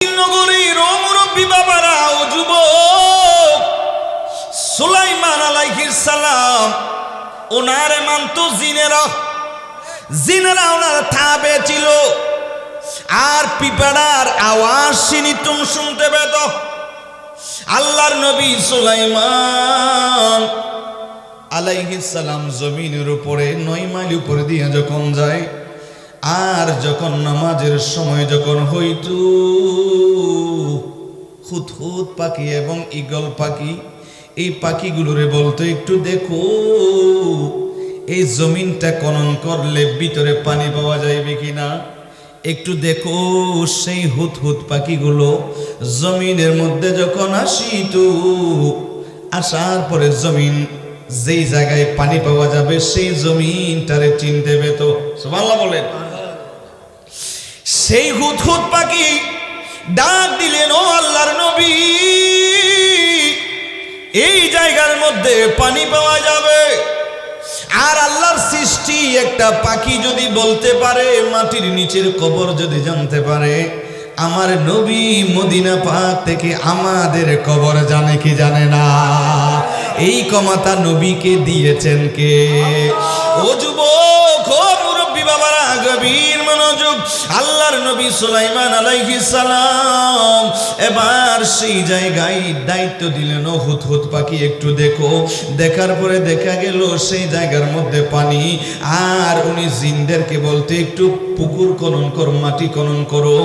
নগরীর মুরব্বী বাবারা ও যুবক, সুলাইমান আলাইহিস সালাম ওনারে মানতো জিনেরা ওনার থাবে ছিল। আর পিপাড়ার আওয়াজ শুনিতুম শুনতে পেত। আল্লাহর নবী সুলাইমান আলাইহিস সালাম জমিনের উপরে 9 মাইল উপরে দিয়ে যখন যায়, আর যখন নামাজের সময় যখন হইতো, হুদহুদ পাখি এবং ঈগল পাখি এই পাখিগুলোরে বলতো, একটু দেখো এই জমিনটা খনন করলে ভিতরে পানি পাওয়া যাইবে কিনা, একটু দেখো। সেই হুদহুদ পাখিগুলো জমিনের মধ্যে যখন আসিত, আসার পরে জমিন যেই জায়গায় পানি পাওয়া যাবে সেই জমিনটারে চিনতে পেত। সুবহানাল্লাহ বলেন। সেই হুদহুদ পাখি ডাক দিলেন, ও আল্লাহর নবী, এই জায়গার মধ্যে পানি পাওয়া যাবে। আর আল্লাহর সৃষ্টি একটা পাখি যদি বলতে পারে, মাটির নিচের কবর যদি জানতে পারে, আমার নবী মদিনা পাক থেকে আমাদের কবর জানে কি জানে না? এই ক্ষমতা নবীকে দিয়েছেন কে? ও যুবক, ও মুরব্বী বাবারা, গভীর মনোযোগ। আল্লাহর নবী সুলাইমান আলাইহিস সালাম এবার সেই জায়গায় দায়িত্ব দিলেন, ও হুদহুদ পাখি একটু দেখো। দেখার পরে দেখা গেল সেই জায়গার মধ্যে পানি। আর উনি জিনদেরকে বলতে, একটু পুকুর খনন করো, মাটি খনন করো।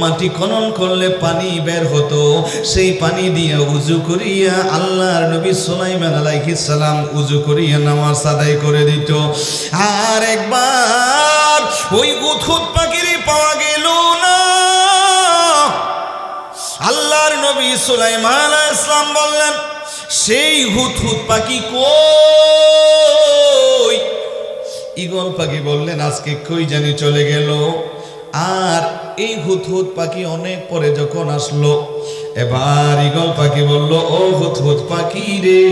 মাটি খনন করলে পানি বের হতো। সেই পানি দিয়ে উজু করিয়া আল্লাহর নবী সুলাইমান আলাইহিস সালাম উজু করিয়া নামাজ আদায় করে দিত। আর একবার ওই হুদহুদ পাখির পাওয়া গেল না। আল্লাহর নবী সুলাইমান আলাইহিস সালাম বললেন, সেই হুদহুদ পাখি কই? ঈগল পাখি বললেন, আজকে কই জানি চলে গেল। আর এই হুদহুদ পাখি অনেক পরে যখন আসলো, এবার ঈগল পাখি বলল, ও হুদহুদ পাখি রে,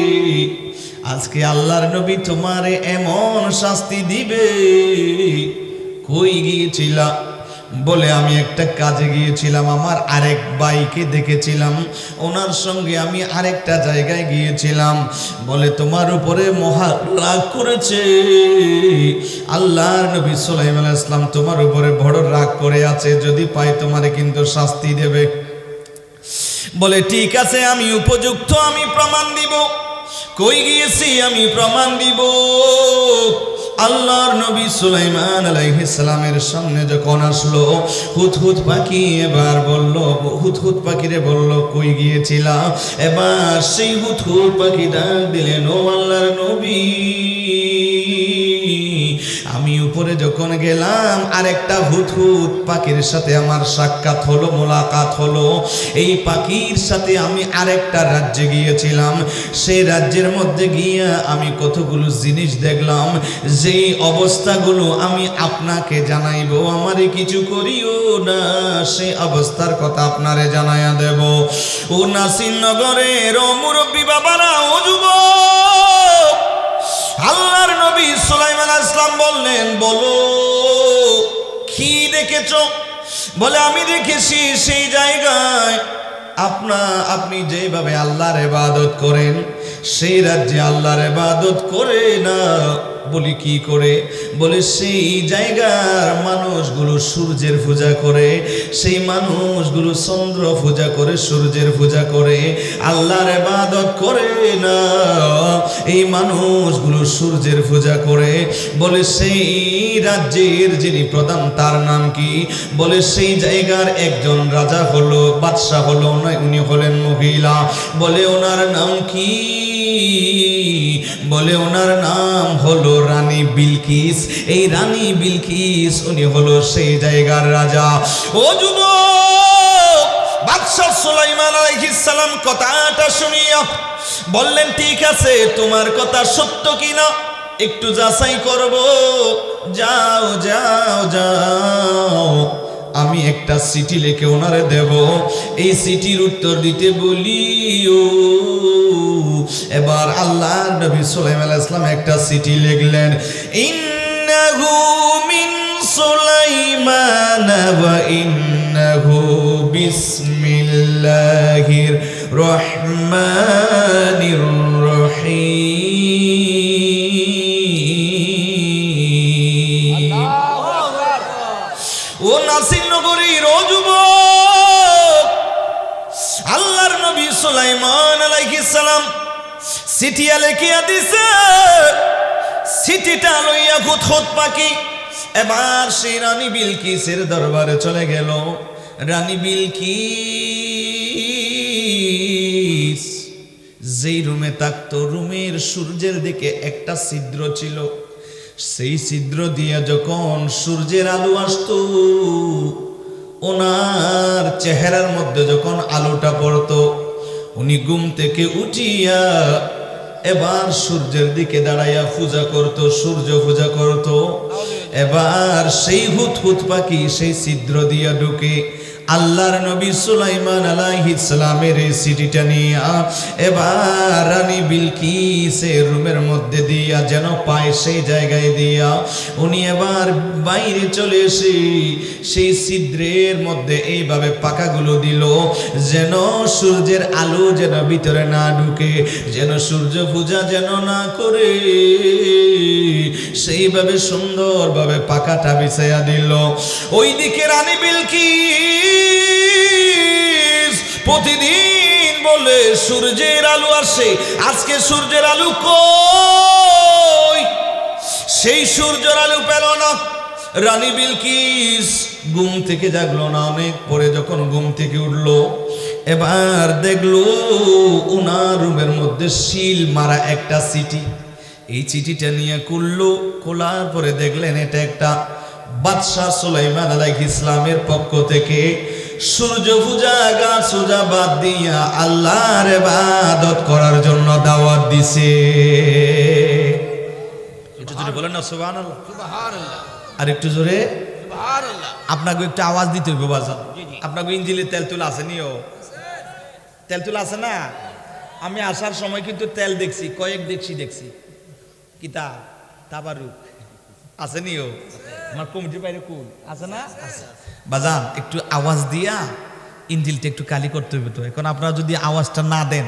আজকে আল্লাহর নবী তোমারে এমন শাস্তি দিবে। কই গিয়েছিলা? বলে, আমি একটা কাজে গিয়েছিলাম, আমার আরেক ভাইকে দেখেছিলাম, ওনার সঙ্গে আমি আরেকটা জায়গায় গিয়েছিলাম। বলে, তোমার উপরে মহা রাগ করেছে। আল্লাহর নবী সুলাইমান আলাইহিস সালাম তোমার উপরে বড় রাগ করে আছে, যদি পায় তোমারে কিন্তু শাস্তি দেবে। বলে, ঠিক আছে, আমি উপযুক্ত, আমি প্রমাণ দিব। কই গিয়েছি আমি প্রমাণ দিব। আল্লাহর নবী সুলাইমান আলাইহিস সালামের সামনে যখন আসলো, হুদহুদ পাখি এবার বলল, হুদহুদ পাখিরে বলল, কই গিয়েছিলা? এবার সেই হুদহুদ পাখি ডাক দিলেন, ও আল্লাহর নবী, আমি উপরে যখন গেলাম, আরেকটা হুদহুদ পাখির সাথে আমার সাক্ষাৎ হলো, মোলাকাত হলো। এই পাখির সাথে আমি আরেকটা রাজ্যে গিয়েছিলাম। সেই রাজ্যের মধ্যে গিয়া আমি কতগুলো জিনিস দেখলাম, যেই অবস্থাগুলো আমি আপনাকে জানাইবো। আমারে কিছু করিও না, সেই অবস্থার কথা আপনারে জানাইয়া দেব। ও নাসির নগরের ও মুরব্বী বাবারা, ও যুবক, আল্লাহর নবী সুলাইমান আলাইহিস সালাম বললেন, বলো কি দেখেছো? বলে, আমি দেখেছি সেই জায়গায় আপনি যেভাবে আল্লাহর ইবাদত করেন, সেই রাজ্যে আল্লাহর ইবাদত করে না। বলি, কি করে? বলে, সেই জায়গার মানুষগুলো সূর্যের পূজা করে, সেই মানুষগুলো চন্দ্র পূজা করে, সূর্যের পূজা করে, আল্লাহর ইবাদত করে না। এই মানুষগুলো সূর্যের পূজা করে। বলে, সেই রাজ্যের যিনি প্রধান তার নাম কি? বলে, সেই জায়গার একজন রাজা হলো, বাদশাহ হলো, উনি হলেন মহিলা। বলে, ওনার নাম কি? বলে, ওনার নাম হলো রানী বিলকিস। এই রানী বিলকিস উনি হলো সেই জায়গার রাজা। ও যুবক, বাদশা সুলাইমান আলাইহিস সালাম কথাটা শুনিয়া বললেন, ঠিক আছে, তোমার কথা সত্য কিনা একটু যাচাই করব। যাও যাও যাও, আমি একটা চিঠি লিখে ওনারে দেব, এই চিঠির উত্তর দিতে বলিও। এবার আল্লাহর নবী সুলাইমান আলাইহিস সালাম একটা চিঠি লিখলেন, ইন্নাহু মিন সুলাইমান ওয়া ইন্নাহু বিসমিল্লাহির রহমানির রহিম। ও নাসির নগরীর ও যুবক, আল্লাহর নবী সুলাইমান আলাইহিস সালাম চিঠিয়া লিখিয়া দিছে। চিঠিটা লইয়া হুদহুদ পাখি এবার সেই রানী বিলকিসের দরবারে চলে গেল। রানী বিলকিস যেই রুমে থাকতো, রুমের সূর্যের দিকে একটা ছিদ্র ছিল। সেই ছিদ্র দিয়ে যখন সূর্যের আলো আসতো, ওনার চেহারার মধ্যে যখন আলোটা পড়তো, উনি ঘুম থেকে উঠিয়া এবার সূর্যের দিকে দাঁড়াইয়া পূজা করত, সূর্য পূজা করত। এবার সেই হুদহুদ পাখি সেই ছিদ্র দিয়া ঢুকে আল্লাহর নবী সুলাইমান আলাইহিস সালামের এই চিঠিটা নিয়া এবার রানী বিলকিসের রুমের মধ্যে দিয়া যেন পায় সেই জায়গায় দিয়া উনি এবার বাইরে চলে এসে সেই ছিদ্রের মধ্যে এইভাবে পাকাগুলো দিল, যেন সূর্যের আলো যেন ভিতরে না ঢুকে, যেন সূর্য পূজা যেন না করে, সেইভাবে সুন্দরভাবে পাকাটা বিছাইয়া দিল। ওইদিকে রানী বিলকিস প্রতিদিন বলে সূর্যের আলো আসে, আজকে সূর্যের আলো কই? সেই সূর্যের আলো পেল না। রানী বিলকিস ঘুম থেকে জাগলো না, অনেক পরে যখন ঘুম থেকে উঠলো এবার দেখলো উনার রুমের মধ্যে সিল মারা একটা চিঠি। এই চিঠিটা নিয়ে খুললো, খোলার পরে দেখলেন এটা একটা বাদশাহ সুলাইমান আলাইহিস সালামের পক্ষ থেকে সূর্য পূজা গাছ পূজা বাদ দিয়া আল্লাহর ইবাদত করার জন্য দাওয়াত দিছে। একটু জোরে বলেন না সুবহানাল্লাহ। সুবহানাল্লাহ। আর একটু জোরে সুবহানাল্লাহ। আপনাকে একটু আওয়াজ দিতে হবে বাজার। আপনাকে ইঞ্জিলে তেল তুলা আছে নিও, তেল তুলা আছে না? আমি আসার সময় কিন্তু তেল দেখছি, কয়েক দেখছি কিতা তাবারুক আছে নিও। আমার কমিটির বাইরে কোন আছে না? বাজান একটু আওয়াজ দিয়া ইঞ্জিলটা একটু কালি করতে হবে। তো এখন আপনারা যদি আওয়াজটা না দেন,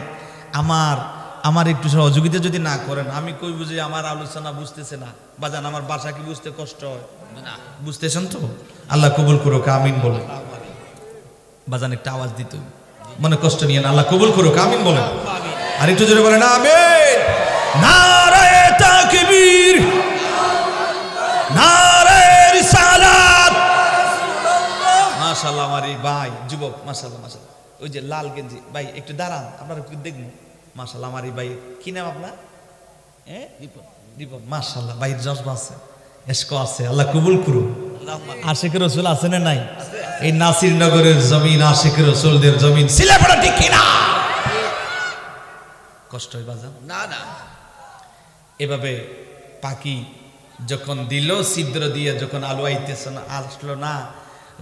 আমার একটু সহযোগিতা যদি না করেন, আমি কইব যে আমার আলোচনা বুঝতেছে না। বাজান আমার বাসা কি বুঝতে কষ্ট হয় না? বুঝতেছেন তো? আল্লাহ কবুল করুক, আমিন বলে। বাজান একটা আওয়াজ দিতে হবে, মনে কষ্ট নিয়ে না। আল্লাহ কবুল করুক, আমিন বলে। আর একটু জোরে বলেন আমিন। নারায়ে তাকবীর, নারায়ে রিসালাত। মাশাআল্লাহ। আমার এই ভাই যুবক, মাশাআল্লাহ মাশাআল্লাহ। ওই যে লাল গেঞ্জি ভাই, একটু দাঁড়ান, আপনারা একটু দেখুন। মাশাআল্লাহ। আমার এই ভাই কি নাম আপনার? রিপন। মাশাআল্লাহ। ভাই জজবা আছে, এশক আছে। আল্লাহ কবুল করুন। আশিক রাসূল আছে না নাই? এই নাসির নগরের জমিন আশিক রাসূলদের জমিন। সিলেপড়া ঠিক কিনা? কষ্ট হয় বাজান? না না। এভাবে পাখি যখন দিল ছিদ্র দিয়ে, যখন আলো আইতেছে না, আসলো না,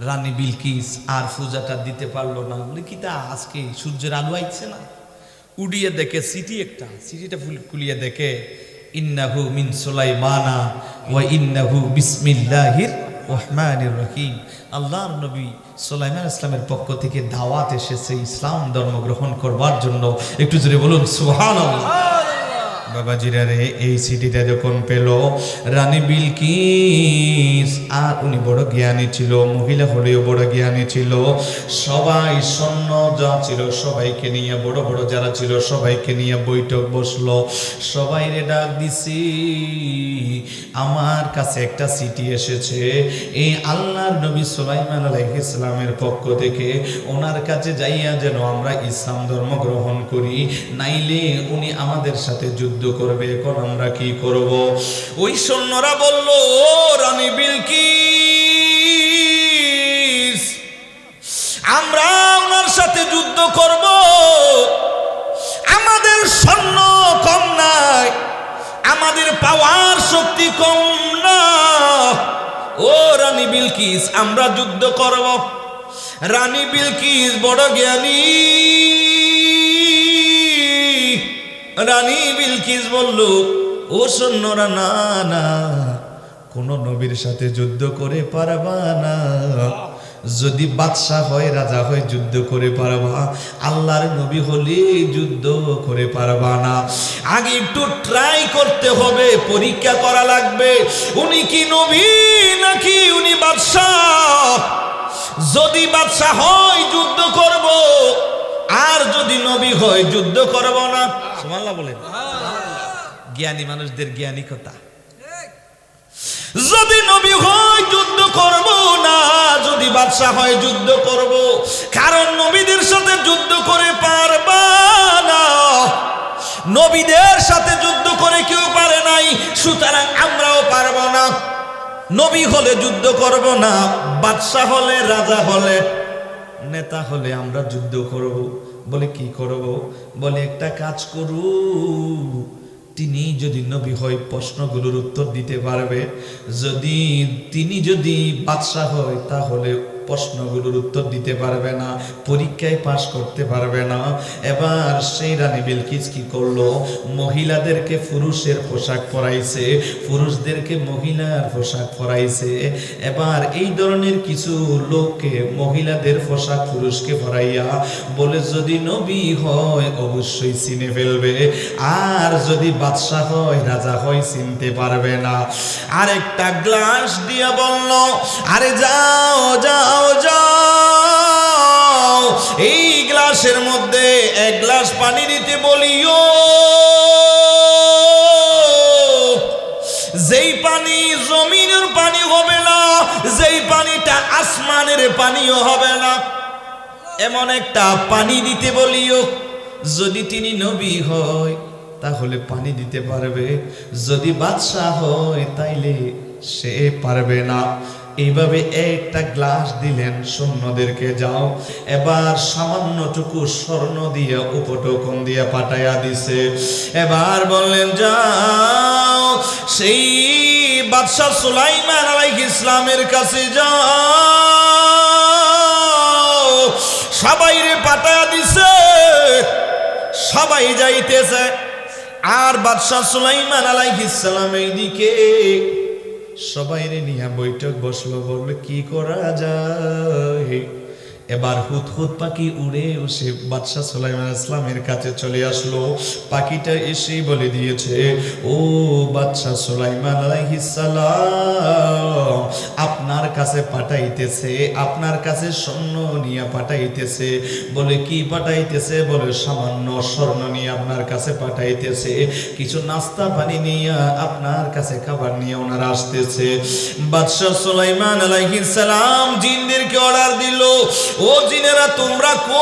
রানী বিলকিস আর পূজাটা দিতে পারলো না। কিতা আজকে সূর্যের আলো আইছে না? উড়িয়ে দেখে চিঠি একটা, চিঠিটা খুলিয়ে দেখে ইন্নাহু মিন সুলাইমানা ওয়া ইন্নাহু বিসমিল্লাহির রহমানির রহিম। আল্লাহর নবী সুলাইমান ইসলামের পক্ষ থেকে দাওয়াত এসেছে ইসলাম ধর্ম গ্রহণ করবার জন্য। একটু জোরে বলুন সুবহানাল্লাহ। বাবাজিরা রে, এই চিঠিটা যখন পেল রানী বিলকিস, আর উনি বড় জ্ঞানী ছিল, মহিলা হলেও বড় জ্ঞানী ছিল। সবাই সৈন্য যা ছিল সবাইকে নিয়ে, বড় বড় যারা ছিল সবাইকে নিয়ে বৈঠক বসলো। সবাই রে ডাক দিছি, আমার কাছে একটা চিঠি এসেছে এই আল্লাহর নবী সুলাইমান আলাইহিস সালামের পক্ষ থেকে। ওনার কাছে যাইয়া যেন আমরা ইসলাম ধর্ম গ্রহণ করি, নাইলে উনি আমাদের সাথে যুদ্ধ করবে। এখন আমরা কি করব? ওই সৈন্যরা বলল, ও রানী বিলকিস, আমরা ওনার সাথে যুদ্ধ করব, আমাদের সৈন্য কম নাই, আমাদের পাওয়ার শক্তি কম না। ও রানী বিলকিস, আমরা যুদ্ধ করব। রানী বিলকিস বড় জ্ঞানী। রানী বিলকিস বলল, ও সৈন্যরা, না না, কোন নবীর সাথে যুদ্ধ করে পারবা না। যদি বাদশা হয় রাজা হয় যুদ্ধ করে পারবা, আল্লাহর নবী হলে যুদ্ধ করে পারবা না। আগে একটু ট্রাই করতে হবে, পরীক্ষা করা লাগবে উনি কি নবী নাকি উনি বাদশা। যদি বাদশা হয় যুদ্ধ করব, আর যদি নবী হয় যুদ্ধ করব না। সুবহানাল্লাহ বলেন। জ্ঞানী মানুষদের জ্ঞানী কথা। যদি নবী হয় যুদ্ধ করব না, যদি বাদশা হয় যুদ্ধ করব, কারণ নবীদের সাথে যুদ্ধ করে পারবা না। নবীদের সাথে যুদ্ধ করে কেউ পারে নাই, সুতরাং আমরাও পারব না। নবী হলে যুদ্ধ করব না, বাদশা হলে রাজা হলে নেতা হলে আমরা যুদ্ধ করব। বলে কি করব? বলে একটা কাজ করু, তিনি যদি নবী হয় প্রশ্নগুলোর উত্তর দিতে পারবে, যদি তিনি যদি বাদশা হয় তাহলে প্রশ্নগুলোর উত্তর দিতে পারবে না, পরীক্ষায় পাশ করতে পারবে না। এবার সেই রানী বিলকিস কি করলো? মহিলাদেরকে পুরুষের পোশাক পরাইছে, পুরুষদেরকে মহিলার পোশাক পরাইছে। এবার এই ধরনের কিছু লোককে মহিলাদের পোশাক পুরুষকে পরাইয়া বলে যদি নবী হয় অবশ্যই চিনে ফেলবে, আর যদি বাদশা হয় রাজা হয় চিনতে পারবে না। আরেকটা গ্লাস দিয়া বলল, আরে যাও যাও যাও, এই গ্লাসের মধ্যে এক গ্লাস পানি দিতে বলিও, যেই পানি জমিনের পানি হবে না, যেই পানিটা আসমানের পানিও হবে না, এমন একটা পানি দিতে বলিও। যদি তিনি নবী হয় তাহলে পানি দিতে পারবে, যদি বাদশা হয় তাইলে সে পারবে না। এইভাবে একটা গ্লাস দিলেন সৈন্যদেরকে, যাও। এবার সামান্যটুকু স্বর্ণ দিয়ে উপটকন দিয়ে পাঠাইয়া দিছে। এবার বললেন যাও সেই বাদশা সুলাইমান আলাইহিস সালামের কাছে যাও। সবাইরে পাঠাইয়া দিছে, সবাই যাইতেছে। আর বাদশা সুলাইমান আলাইহিস সালাম এইদিকে সবাইরে নিয়ে বৈঠক বসলো, বলবে কি করা যায়। এবার হুদহুদ পাখি উড়ে এসে বাদশা সুলাইমান ইসলামের কাছে চলে আসলো। পাখিটা এসে বলে দিয়েছে, ও বাদশা সুলাইমান আলাইহিস সালাম আপনার কাছে পাঠাইতেছে, আপনার কাছে স্বর্ণ নিয়ে পাঠাইতেছে। বলে কি পাঠাইতেছে? বলে সামান্য স্বর্ণ নিয়ে আপনার কাছে পাঠাইতেছে, কিছু নাস্তা পানি নিয়ে আপনার কাছে খাবার নিয়ে ওনারা আসতেছে। বাদশা সুলাইমান আলাইহিস সালাম জিনদেরকে অর্ডার দিল, ও জিনেরা তোমরা কই?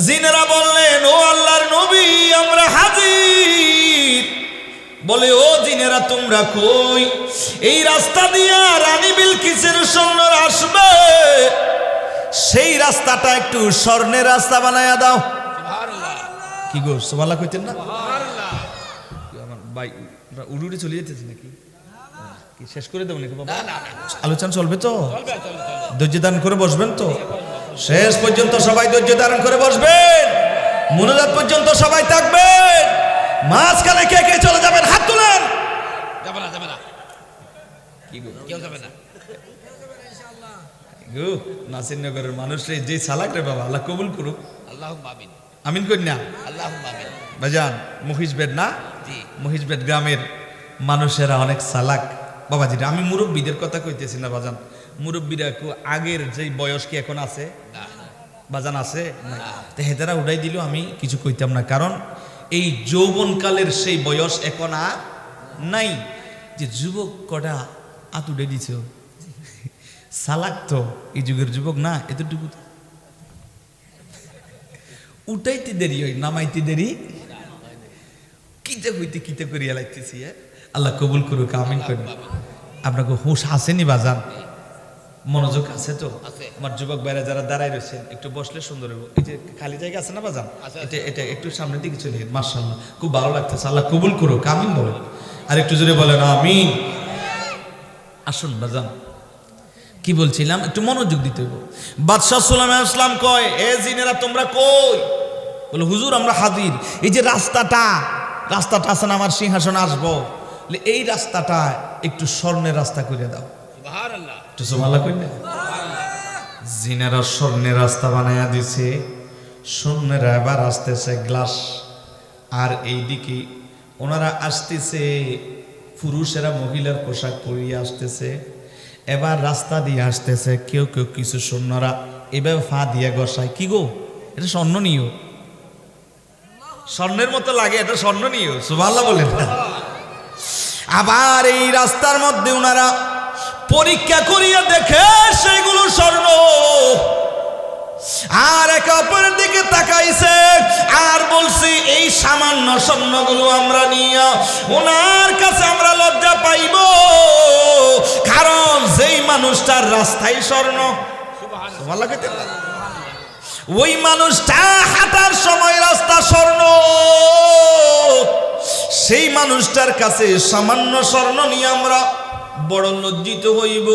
জিনেরা বললেন, ও আল্লাহর নবী আমরা হাজির। বলে ও জিনেরা তোমরা কই? এই রাস্তা দিয়া রানী বিলকিসের সৈন্যরা আসবে, সেই রাস্তাটা একটু স্বর্ণের রাস্তা বানায়া দাও। কি গো সুবহানাল্লাহ কইতেন না? আমার ভাই উড়ুড়ে চলে যেতেছে নাকি? শেষ করে দেবো নাকি বাবা? আলোচনা চলবে তো? ধৈর্য ধারণ করে বসবেন তো? শেষ পর্যন্ত সবাই ধৈর্য ধারণ করে বসবেন, মুনাজাত পর্যন্ত সবাই থাকবেন। মাঝখানে কে কে চলে যাবেন হাত তুলেন। যাবে না, যাবে না, কি গো কেউ যাবে না। গো নাসিরনগরের মানুষ যে সালাক রে বাবা, আল্লাহ কবুল করুক। আল্লাহুম্মা আমিন, আমিন করি না আল্লাহুম্মা আমিন। ভাইজান মহিষবেদ না, জি মহিষবেদ গ্রামের মানুষেরা অনেক সালাক বাবাজিরা। আমি মুরব্বীদের কথা কইতেছি না বাজান, মুরব্বীরা আগের যে বয়স কি এখন আছে না, বাজান? আছে তো হেতারা উঠাই দিল, আমি কিছু কইতাম না, কারণ এই যৌবনকালের সেই বয়স এখন আর নাই। যে যুবক কটা আত উঠে দিছ, সালাক তো এই যুগের যুবক না, এতটুকু উঠাইতে দেরি হয়, নামাইতে দেরি। কিতে হইতে কিতে করিয়া লাগতেছি। আল্লাহ কবুল করুক, আমিন করি। আপনাকে হুঁশ আসেনি বাজান? মনোযোগ আছে তো? আমার যুবক ভাইরা যারা দাঁড়ায় রয়েছেন একটু বসলে সুন্দর হবে। এই যে খালি জায়গা আছে না বাজান, এটা এটা একটু সামনের দিকে চলে গেন। মাশাআল্লাহ খুব ভালো লাগতেছে। আল্লাহ কবুল করুক, আমিন বলেন। আর একটু জোরে বলেন আমিন। আসুন বাজান, কি বলছিলাম, একটু মনোযোগ দিতে হবে। বাদশাহ সুলাইমান ইসলাম কয়, এ জিনেরা তোমরা কই? বলে হুজুর আমরা হাজির। এই যে রাস্তাটা আছে না, আমার সিংহাসনে আসবো, এই রাস্তাটা একটু স্বর্ণের রাস্তা করে দাও। সুবহানাল্লাহ। একটু সুবহানাল্লাহ কইলে জিনারা স্বর্ণের রাস্তা বানায়া দিছে। স্বর্ণেরা এবার আসতেছে গ্লাস, আর এইদিকে ওনারা আসতেছে পুরুষেরা মহিলার পোশাক পরিয়ে আসতেছে। এবার রাস্তা দিয়ে আসতেছে, কেউ কেউ কিছু সৈন্যরা এভাবে ফা দিয়ে গসায়। কি গো, এটা স্বর্ণ নিও, স্বর্ণের মতো লাগে, এটা স্বর্ণ নিও। সুবহানাল্লাহ বলেন। আবার এই রাস্তার মধ্যে ওনারা পরীক্ষা করিয়া দেখে সেগুলো স্বর্ণ, আর একে অপরের দিকে তাকাইছে আর বলছি এই সামান্য স্বর্ণগুলো আমরা নিয়ে ওনার কাছে আমরা লজ্জা পাইব, কারণ যেই মানুষটার রাস্তায় স্বর্ণ, ওই মানুষটা হাঁটার সময় রাস্তা স্বর্ণ, সেই মানুষটার কাছে সামান্য স্বর্ণ নিয়ে আমরা বড় লজ্জিত হইব।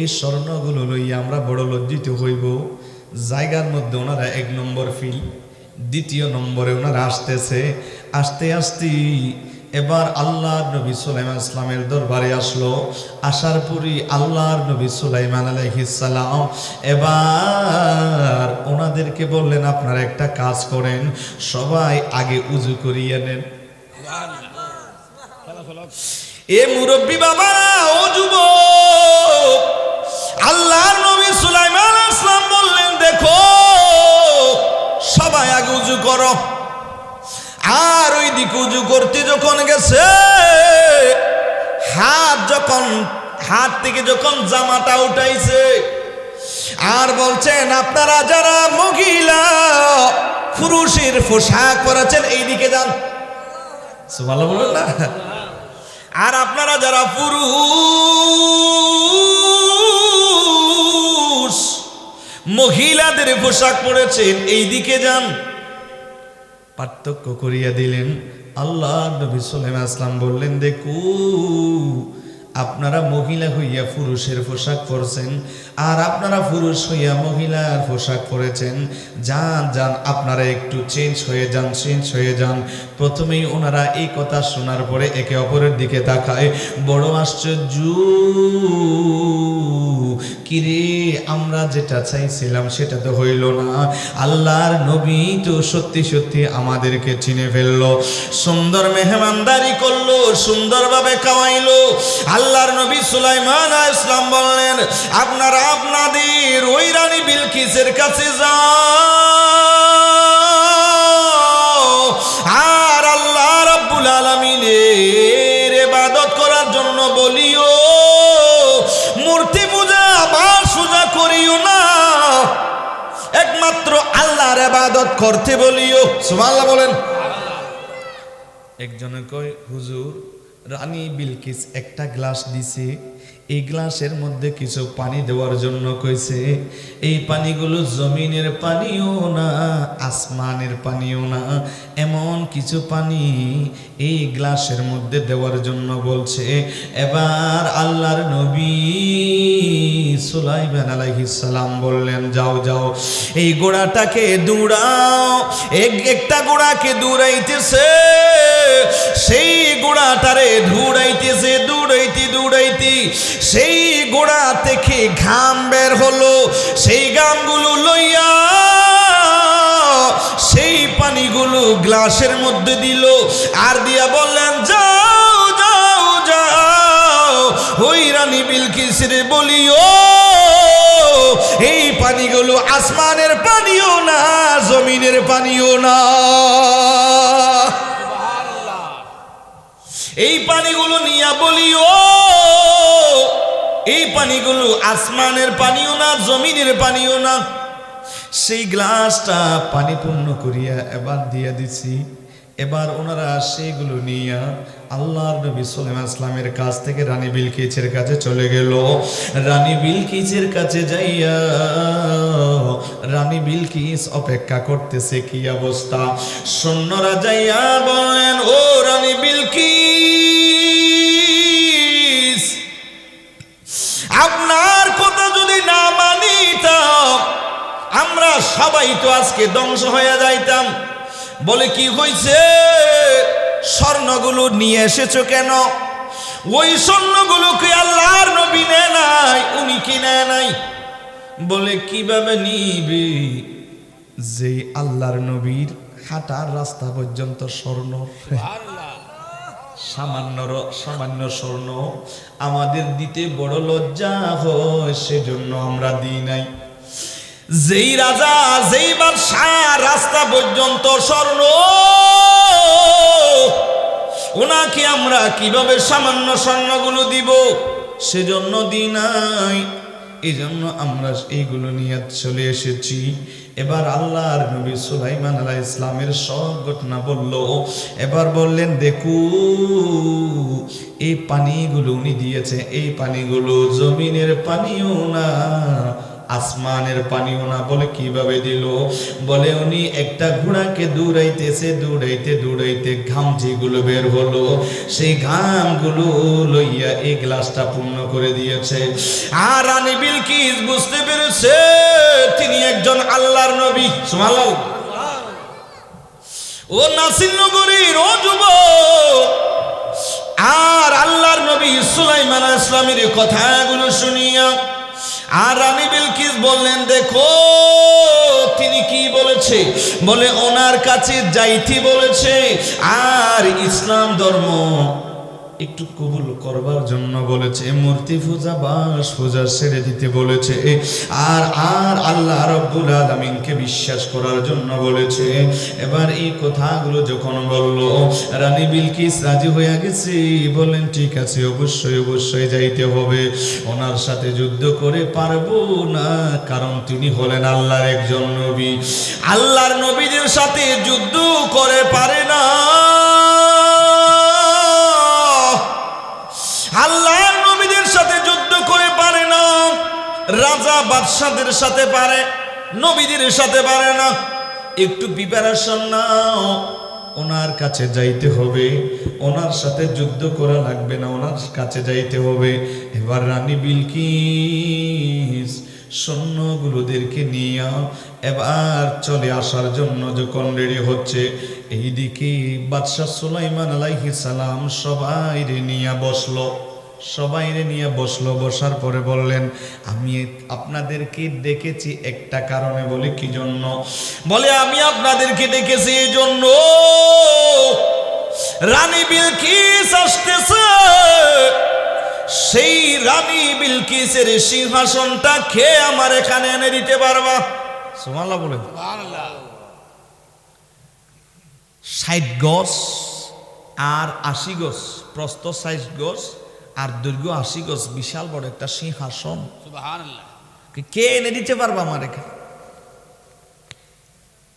এই স্বর্ণগুলো লইয়া আমরা বড় লজ্জিত হইব। জায়গার মধ্যে ওনারা 1 নম্বর ফিল, 2য় নম্বরে ওনারা আসতেছে। আস্তে আস্তে এবার আল্লাহর নবী সুলাইমান ইসলামের দরবারে আসলো। আসার পরই আল্লাহর নবী সুলাইমান আলাইহিস সালাম এবার ওনাদেরকে বললেন, আপনারা একটা কাজ করেন, সবাই আগে উজু করিয়ে নেন। এ মুরব্বী বাবা, ও যুবক, আল্লাহর নবী সুলাইমান আলাইহিস সালাম বললেন, দেখো সবাই আগে উজু করো। আর ওই দিকে উজু করতে যখন গেছে, হাত থেকে যখন জামাটা উঠাইছে আর বলছেন, আপনারা যারা মহিলা পুরুষের পোশাক পরেছেন এইদিকে যান। সুবহানাল্লাহ বলেন না। আর আপনারা যারা পুরুষ মহিলাদের পোশাক পরেছেন এইদিকে যান। পার্থক্য করিয়া দিলেন। আল্লাহ নবী সুলাইমান ইসলাম বললেন, দেখো আপনারা মহিলা হইয়া পুরুষের পোশাক পরছেন, আর আপনারা পুরুষ হইয়া মহিলার পোশাক পরেছেন, যান যান আপনারা একটু চেঞ্জ হয়ে যান। প্রথমেই ওনারা এই কথা শোনার পরে একে অপরের দিকে তাকায়, বড় আশ্চর্য, কিরে আমরা যেটা চাইছিলাম সেটা তো হইল না। আল্লাহর নবী তো সত্যি সত্যি আমাদেরকে চিনে ফেললো, সুন্দর মেহমানদারি করলো, সুন্দরভাবে খাওয়াইলো। আল্লাহর নবী সুলাইমান আলাইহিস সালাম বললেন, আপনারা আপনাদের ওই রানী বিলকিসের কাছে যাও, আর আল্লাহ রাব্বুল আলামিনের ইবাদত করার জন্য বলিও, মূর্তি পূজা আবার সোজা করিও না, একমাত্র আল্লাহর ইবাদত করতে বলিও। সুবহানাল্লাহ বলেন। একজনে কয়, হুজুর রানী বিলকিস একটা গ্লাস দিছে, এই গ্লাসের মধ্যে কিছু পানি দেওয়ার জন্য কইছে। এই পানিগুলো জমিনের পানিও না, আসমানের পানিও না, এমন কিছু পানি এই গ্লাসের মধ্যে দেওয়ার জন্য বলছে। এবার আল্লাহর নবী সুলাইমান আলাইহিস সালাম বললেন, যাও যাও এই ঘোড়াটাকে দৌড়াও। একটা ঘোড়াকে দৌড়াইতেছে, সেই ঘোড়াটারে দৌড়াইতেছে, দৌড়াইতে সেই গোড়া থেকে ঘাম বের হলো। সেই ঘামগুলো লইয়া সেই পানিগুলো গ্লাসের মধ্যে দিল, আর দিয়া বললেন, যাও যাও যাও ওই রানী বিলকিসের বলিও, এই পানিগুলো আসমানের পানিও না, জমিনের পানিও না। এই পানিগুলো নিয়া বলিও, এই পানিগুলো আসমানের পানিও না, জমিনের পানিও না। সেই গ্লাসটা পানি পূর্ণ করিয়া এবার দিয়া দিছি। এবার ওনারা সেইগুলো নিয়ে আল্লাহর নবী সুলাইমান ইসলামের কাছ থেকে রানী বিলকিসের কাছে চলে গেল। রানী বিলকিসের কাছে যাইয়া রানী বিলকিস অপেক্ষা করতেছে, কি অবস্থা। সৈন্যরা যাইয়া বললেন, ও রানী বিলকিস, আপনার কথা যদি না মানিতাম আমরা সবাই তো আজকে ধ্বংস হয়ে যাইতাম। বলে, কি হয়েছে? স্বর্ণগুলো নিয়ে এসেছো কেন? ওই স্বর্ণগুলোকে আল্লাহর নবী নেয় নাই, উনি কি নেয় নাই? বলে কিভাবে নিবে? যে আল্লাহর নবীর হাঁটার রাস্তা পর্যন্ত স্বর্ণ, সামান্য স্বর্ণ আমাদের দিতে বড় লজ্জা হয়, সেজন্য আমরা দিই নাই। যেই রাজা, যেই বাদশা রাস্তা পর্যন্ত স্বর্ণ, ওনাকে আমরা কিভাবে সামান্য স্বর্ণগুলো দিব? সেজন্য দিই নাই। এই জন্য আমরা এইগুলো নিয়ে চলে এসেছি। এবার আল্লাহর নবী সুলাইমান আলাইহিস সালামের সব ঘটনা বলল। এবার বললেন, দেখো এই পানিগুলো উনি দিয়েছে, এই পানিগুলো জমিনের পানিও না, আসমানের পানিও না। বলে কিভাবে দিল? বলে উনি একটা ঘোড়াকে দৌড়াইতেছে, দৌড়াইতে ঘাম যেগুলো বের হলো, সেই ঘামগুলো লইয়া এই গ্লাসটা পূর্ণ করে দিয়েছে। আর রানী বিলকিস বুঝতে পেরেছে তিনি একজন আল্লাহর নবী। সুবহানাল্লাহ। ও নাসির নগরীর ও যুবক, আর আল্লাহর নবী সুলাইমান আলাইহিস সালামের কথাগুলো শুনিয়া আর রানী বিলকিস বললেন, দেখো তিনি কি বলেছে। বলে ওনার কাছে যাইতে বলেছে, আর ইসলাম ধর্ম একটু কবুল করবার জন্য বলেছে, মূর্তি পূজা বাস পূজা ছেড়ে দিতে বলেছে, আর আল্লাহ রাব্বুল আলামিনকে বিশ্বাস করার জন্য বলেছে। এবার এই কথাগুলো যখন বলল, রানী বিলকিস রাজি হয়ে গেছে। বললেন, ঠিক আছে, অবশ্যই যাইতে হবে। ওনার সাথে যুদ্ধ করে পারবো না, কারণ তিনি হলেন আল্লাহর একজন নবী। আল্লাহর নবীদের সাথে যুদ্ধ করে পারে না, আল্লাহর নবীদের সাথে যুদ্ধ করে পারে না। রাজা বাদশাদের সাথে পারে, নবীদের সাথে পারে না। একটু প্রিপারেশন নাও, ওনার কাছে যাইতে হবে, ওনার সাথে যুদ্ধ করা লাগবে না, ওনার কাছে যাইতে হবে। এবার রানী বিলকিস সৈন্যগুলোদেরকে নিয়ে এবার চলে আসার জন্য যখন রেডি হচ্ছে, এইদিকে বাদশাহ সুলাইমান আলাইহিস সালাম সবাইরে নিয়ে বসলো। বসার পরে বললেন, আমি আপনাদেরকে ডেকেছি একটা কারণে। বলে কি জন্য? বলে আমি আপনাদেরকে ডেকেছি এই জন্য, রানী বিলকিস আসতেছে, সেই রানী বিলকিসের সিংহাসনটা খেয়ে আমার এখানে এনে দিতে পারবা? সুবহানাল্লাহ বলে। 60 গজ আর 80 গজ, প্রস্থ 60 গজ আর দৈর্ঘ্য 80 গজ, বিশাল বড় একটা সিংহাসন সুবহানাল্লাহ কে এনে দিতে পারবা আমার এখানে?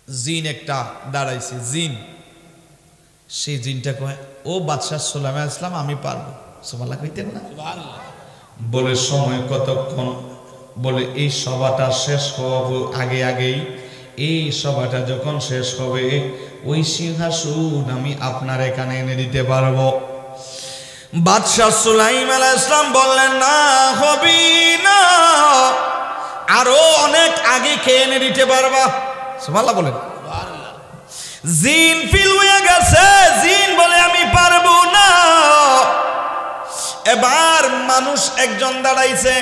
জিন একটা দাঁড়াইছে, জিন। সেই জিনটা কয়, ও বাদশাহ সুলাইমান আলাইহিস সালাম, আমি পারবো। সুবহানাল্লাহ কইতেন না? সুবহানাল্লাহ। বলে সময় কতক্ষণ? বলে এই সভাটা শেষ হওয়ার আগেই, এই সভাটা যখন শেষ হবে, ওই সিংহাসন আমি আপনার এখানে এনে দিতে পারবো। বাদশাহ সুলাইমান আলাইহিস সালাম বললেন, না, হবি না, আরো অনেক আগে খেয়ে এনে দিতে পারবা। সুবহানাল্লাহ বলেন। সুবহানাল্লাহ। জিন ফিল হয়ে গেছে, জিন বলে আমি পারবো না। এবার মানুষ একজন দাঁড়াইছে,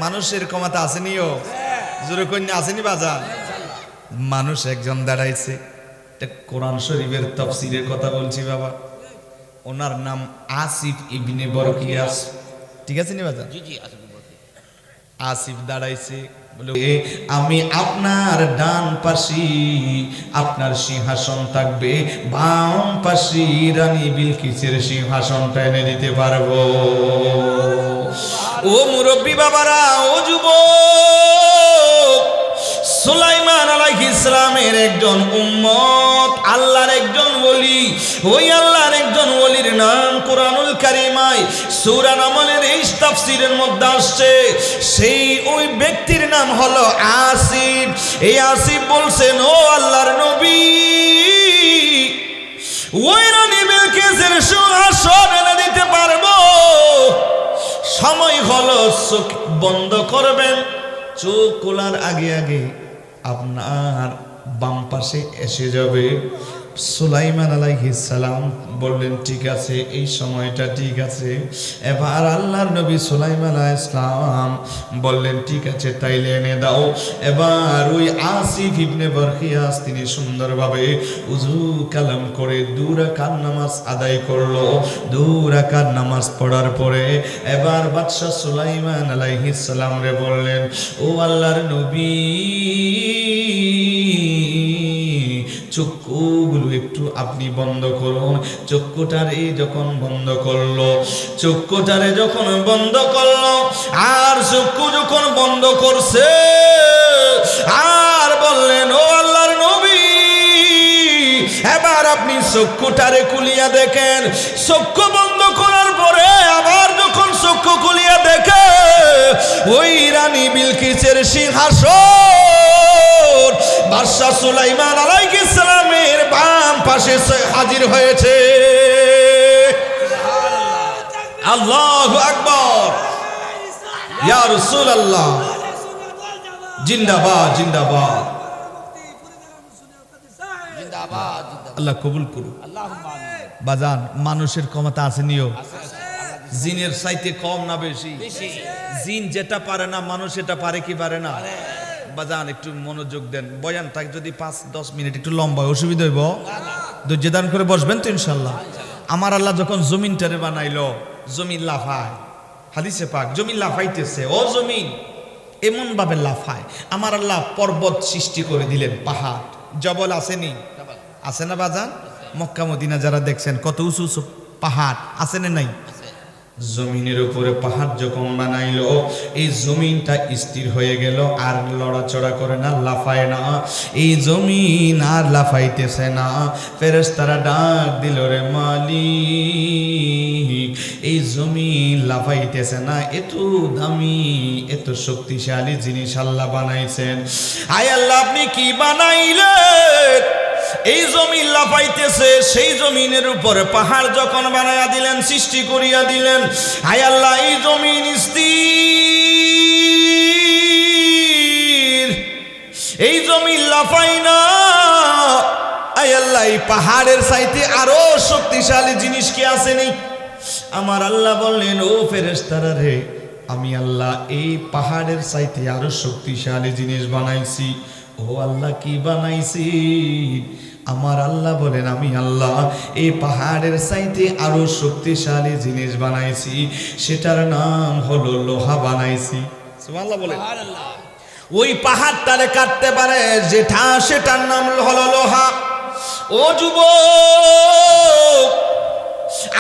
মানুষের ক্ষমতা আসেনিও, জোরে কন্যা আসেনি বাজার। মানুষ একজন দাঁড়াইছে, কোরআন শরীফের তাফসীরের কথা বলছি বাবা। ওনার নাম আসিফ ইবনে বরকিয়াস, ঠিক আছে নি বাজার? জি জি আসুন বলতে। আসিফ দাঁড়াইছে, বলে আমি আপনার ডান পাশে আপনার সিংহাসন থাকবে, বাম পাশে রানী বিলকিসের সিংহাসনটা এনে দিতে পারবো। ও মুরব্বী বাবারা, ও যুবক, সুলাইমান আলাইহিস সালামের একজন উম্মত, আল্লাহর একজন ওলি। ওই আল্লাহর একজন ওলির নাম কোরআনুল কারীমায় সূরা নামলের এই তাফসীরের মধ্যে আসছে। সেই ওই ব্যক্তির নাম হলো আসিফ। এই আসিফ বলছেন, ও আল্লাহর নবী, ওই রানী বিলকিসের সিংহাসন এনে দিতে পারবো। সময় হলো, চোখ বন্ধ করবেন, চোখ খোলার আগে আপনার বাম পাশে এসে যাবে। সুলাইমান আলাইহিস সালাম বললেন ঠিক আছে, এই সময়টা ঠিক আছে। এবার আল্লাহর নবী সুলাইমান আলাইহিস সালাম বললেন ঠিক আছে তাইলে এনে দাও। এবার ওই আসিফ ইবনে বরখিয়াস তিনি সুন্দরভাবে উযু কালাম করে 2 রাকাত নামাজ আদায় করলো। 2 রাকাত নামাজ পড়ার পরে এবার বাদশা সুলাইমান আলাইহিস সালাম রে বললেন, ও আল্লাহর নবী, চক্ষুগুলো একটু আপনি বন্ধ করুন। চক্ষুটারে যখন বন্ধ করলো, চক্ষুটারে যখন বন্ধ করলো, আর চক্ষু যখন বন্ধ করছে, আর বললেন, ও আল্লাহর নবী, এবার আপনি চক্ষুটারে খুলিয়া দেখেন। চক্ষু বন্ধ করার পরে আবার যখন চক্ষু খুলিয়া দেখে, ওই রানী বিলকিসের সিংহাসন বাদশা সুলাইমান আলাইহিস সালামের বাম পাশে হাজির হয়েছে। আল্লাহু আকবার, ইয়া রাসূলুল্লাহ, জিন্দাবাদ জিন্দাবাদ। জিন্দাবাদ আল্লাহ কবুল করুন। আল্লাহুম্মা আমিন। বাজান, মানুষের ক্ষমতা আছে নিও, আছে, আছে, জিনের চাইতে কম না বেশি? বেশি। জিন যেটা পারে না মানুষ এটা পারে কি পারে না? বাজান একটু মনোযোগ দেন, বয়ানটা যদি 5-10 মিনিট একটু লম্বা হয়, অসুবিধা হইব? ধৈর্য ধারণ করে বসবেন তো ইনশাল্লাহ। আমার আল্লাহ যখন জমিনটারে বানাইলো, জমিন লাফায়, হাদিসে পাক জমিন লাফাইতেছে, ও জমিন এমন ভাবে লাফায়। আমার আল্লাহ পর্বত সৃষ্টি করে দিলেন, পাহাড় জবল আসেনি, আছে না বাজান? মক্কা মদিনা যারা দেখছেন কত উঁচু উঁচু পাহাড় আছে না নাই? জমিনের উপরে পাহাড় যখন বানাইলো, এই জমিনটা স্থির হয়ে গেল, আর লড়াচড়া করে না, লাফায় না। এই জমিন আর লাফাইতেছে না। ফেরেশতারা ডাক দিল, রে মালিক, এই জমিন লাফাইতেছে না, এত দামি এত শক্তিশালী জিনিস আল্লাহ বানাইছেন। আয় আল্লাহ, আপনি কি বানাইলেন? এই জমিন লাফাইতেছে, সেই জমিনের উপরে পাহাড় যখন বানাইয়া দিলেন, সৃষ্টি করিয়া দিলেন, হায় আল্লাহ এই জমিন স্থির, এই জমিন লাফাই না। আয় আল্লাহ, এই পাহাড়ের চাইতে আরো শক্তিশালী জিনিস কি আসেনি? আমার আল্লাহ বললেন, ও ফেরেশতারা রে, আমি আল্লাহ এই পাহাড়ের চাইতে আরো শক্তিশালী জিনিস বানাইছি। ও আল্লাহ, কি বানাইছি? আমার আল্লাহ বলেন, আমি আল্লাহ এই পাহাড়ের চাইতে আরো শক্তিশালী জিনিস বানাইছি, সেটার নাম হলো লোহা বানাইছি। সুবহানাল্লাহ বলেন। সুবহানাল্লাহ। ওই পাহাড়টারে কাটতে পারে যেটা, সেটার নাম হলো লোহা। ও যুবক,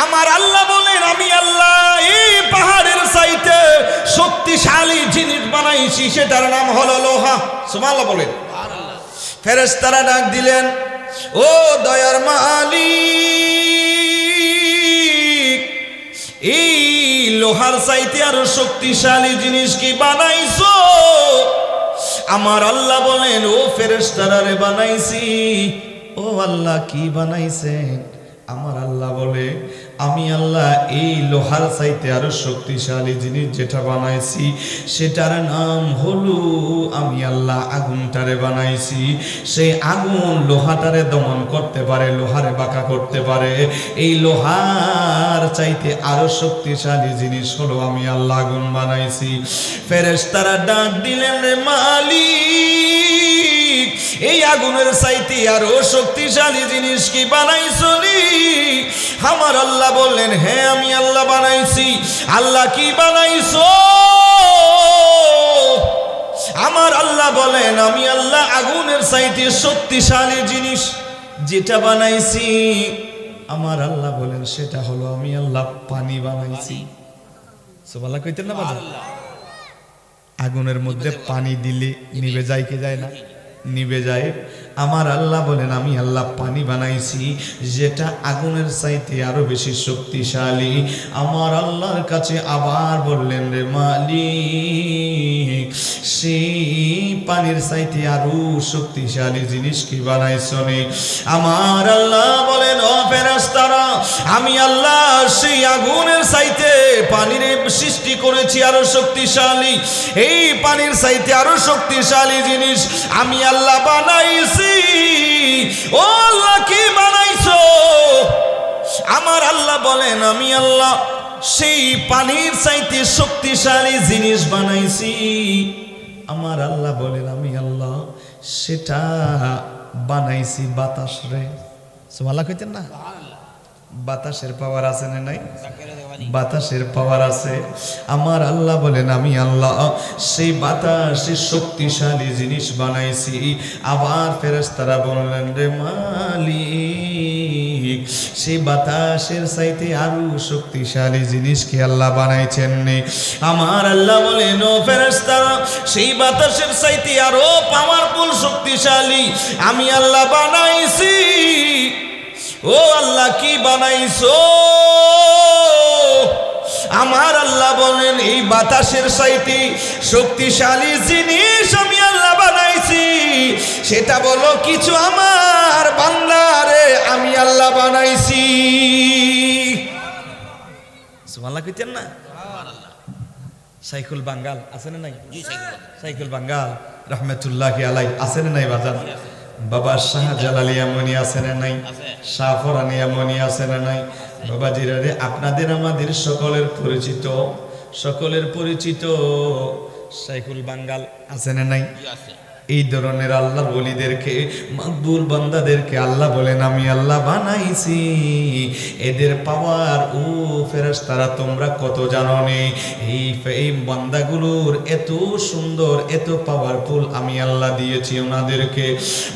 আমার আল্লাহ বলেন, আমি আল্লাহ এই পাহাড়ের চাইতে শক্তিশালী জিনিস বানাইছি, সেটার নাম হলো লোহা। সুবহানাল্লাহ বলেন। সুবহানাল্লাহ। ফেরেশতারা ডাক দিলেন, ও দয়ার মালিক, এই লোহার চাইতে আরো শক্তিশালী জিনিস কি বানাইছো? আমার আল্লাহ বলেন, ও ফেরেশতারা রে বানাইছি। ও আল্লাহ, কি বানাইছেন? আমার আল্লাহ বলে, আমি আল্লাহ এই লোহার চাইতে আরো শক্তিশালী জিনিস যেটা বানাইছি, সেটার নাম হলো, আমি আল্লাহ আগুনটারে বানাইছি। সেই আগুন লোহাটারে দমন করতে পারে, লোহারে বাঁকা করতে পারে। এই লোহার চাইতে আরো শক্তিশালী জিনিস হলো, আমি আল্লাহ আগুন বানাইছি। ফেরেশতারা ডাক দিলেন, রে মালিক, এই আগুনের চাইতে আরো শক্তিশালী জিনিস কি বানাইছো নি? আমার আল্লাহ বললেন, হ্যাঁ আমি আল্লাহ বানাইছি। আল্লাহ কি বানাইছো? আমার আল্লাহ বলেন, আমি আল্লাহ আগুনের চাইতে শক্তিশালী জিনিস যেটা বানাইছি, আমার আল্লাহ বলেন, সেটা হলো আমি আল্লাহ পানি বানাইছি। সুবহানাল্লাহ কইতেন না বাবা? আগুনের মধ্যে পানি দিলে নিভে যায় কি যায় না? নিভে যায়। আমার আল্লাহ বলেন, আমি আল্লাহ পানি বানাইছি যেটা আগুনের চাইতে আরো বেশি শক্তিশালী। আমার আল্লাহর কাছে আবার বললেন, রে মালিক, সেই পানির চাইতে আরো শক্তিশালী জিনিস কি বানাইছো নি? আমার আল্লাহ বলেন, ও ফেরেশতারা, আমি আল্লাহ সেই আগুনের চাইতে পানির সৃষ্টি করেছি আরো শক্তিশালী। এই পানির চাইতে আরো শক্তিশালী জিনিস আমি আল্লাহ বানাইছি। ও আল্লাহ কি বানাইছো? আমার আল্লাহ বলেন আমি আল্লাহ সেই পানির চাইতে শক্তিশালী জিনিস বানাইছি। আমার আল্লাহ বলেন আমি আল্লাহ সেটা বানাইছি বাতাস রে। সুবহানাল্লাহ কইতেন না? বাতাসের পাওয়ার আছে না নাই? বাতাসের পাওয়ার আছে। আমার আল্লাহ বলেন আমি আল্লাহ সেই বাতাসের শক্তিশালী জিনিস বানাইছি। আবার ফেরেশতারা বললেন রে মালিক সেই বাতাসের চাইতে আরো শক্তিশালী জিনিস কি আল্লাহ বানাইছেন নি? আমার আল্লাহ বলেন ও ফেরেশতারা সেই বাতাসের চাইতে আরো পাওয়ারফুল শক্তিশালী আমি আল্লাহ বানাইছি। ও আল্লাহ কি বানাইছো? আমার আল্লাহ বলেন এই বাতাসের চাইতে শক্তিশালী জিনিস আমি আল্লাহ বানাইছি। সেটা বলো কিছু আমার বান্দারে আমি আল্লাহ বানাইছি। সুবহানাল্লাহ কইতেন না? সাইকুল বাঙ্গাল আছে না নাই? সাইকুল বাঙ্গাল রহমতুল্লাহি আলাই আছে না নাই বাজান? বাবা শাহজালালিয়া মনি আছে না নাই? শাহফরানিয়া মনি আছে না নাই? বাবা জিরারে আপনাদের আমাদের সকলের পরিচিত সাইকুল বাঙ্গাল আছে না নাই? এই ধরনের আল্লাহ বলিদেরকে মাকবুল বান্দাদেরকে আল্লাহ বলেন আমি আল্লাহ বানাইছি। এদের পাওয়ার ও ফেরেশতারা তোমরা কত জানো নে? এই বান্দাগুলোর এত সুন্দর এত পাওয়ারফুল আমি আল্লাহ দিয়েছি ওনাদেরকে।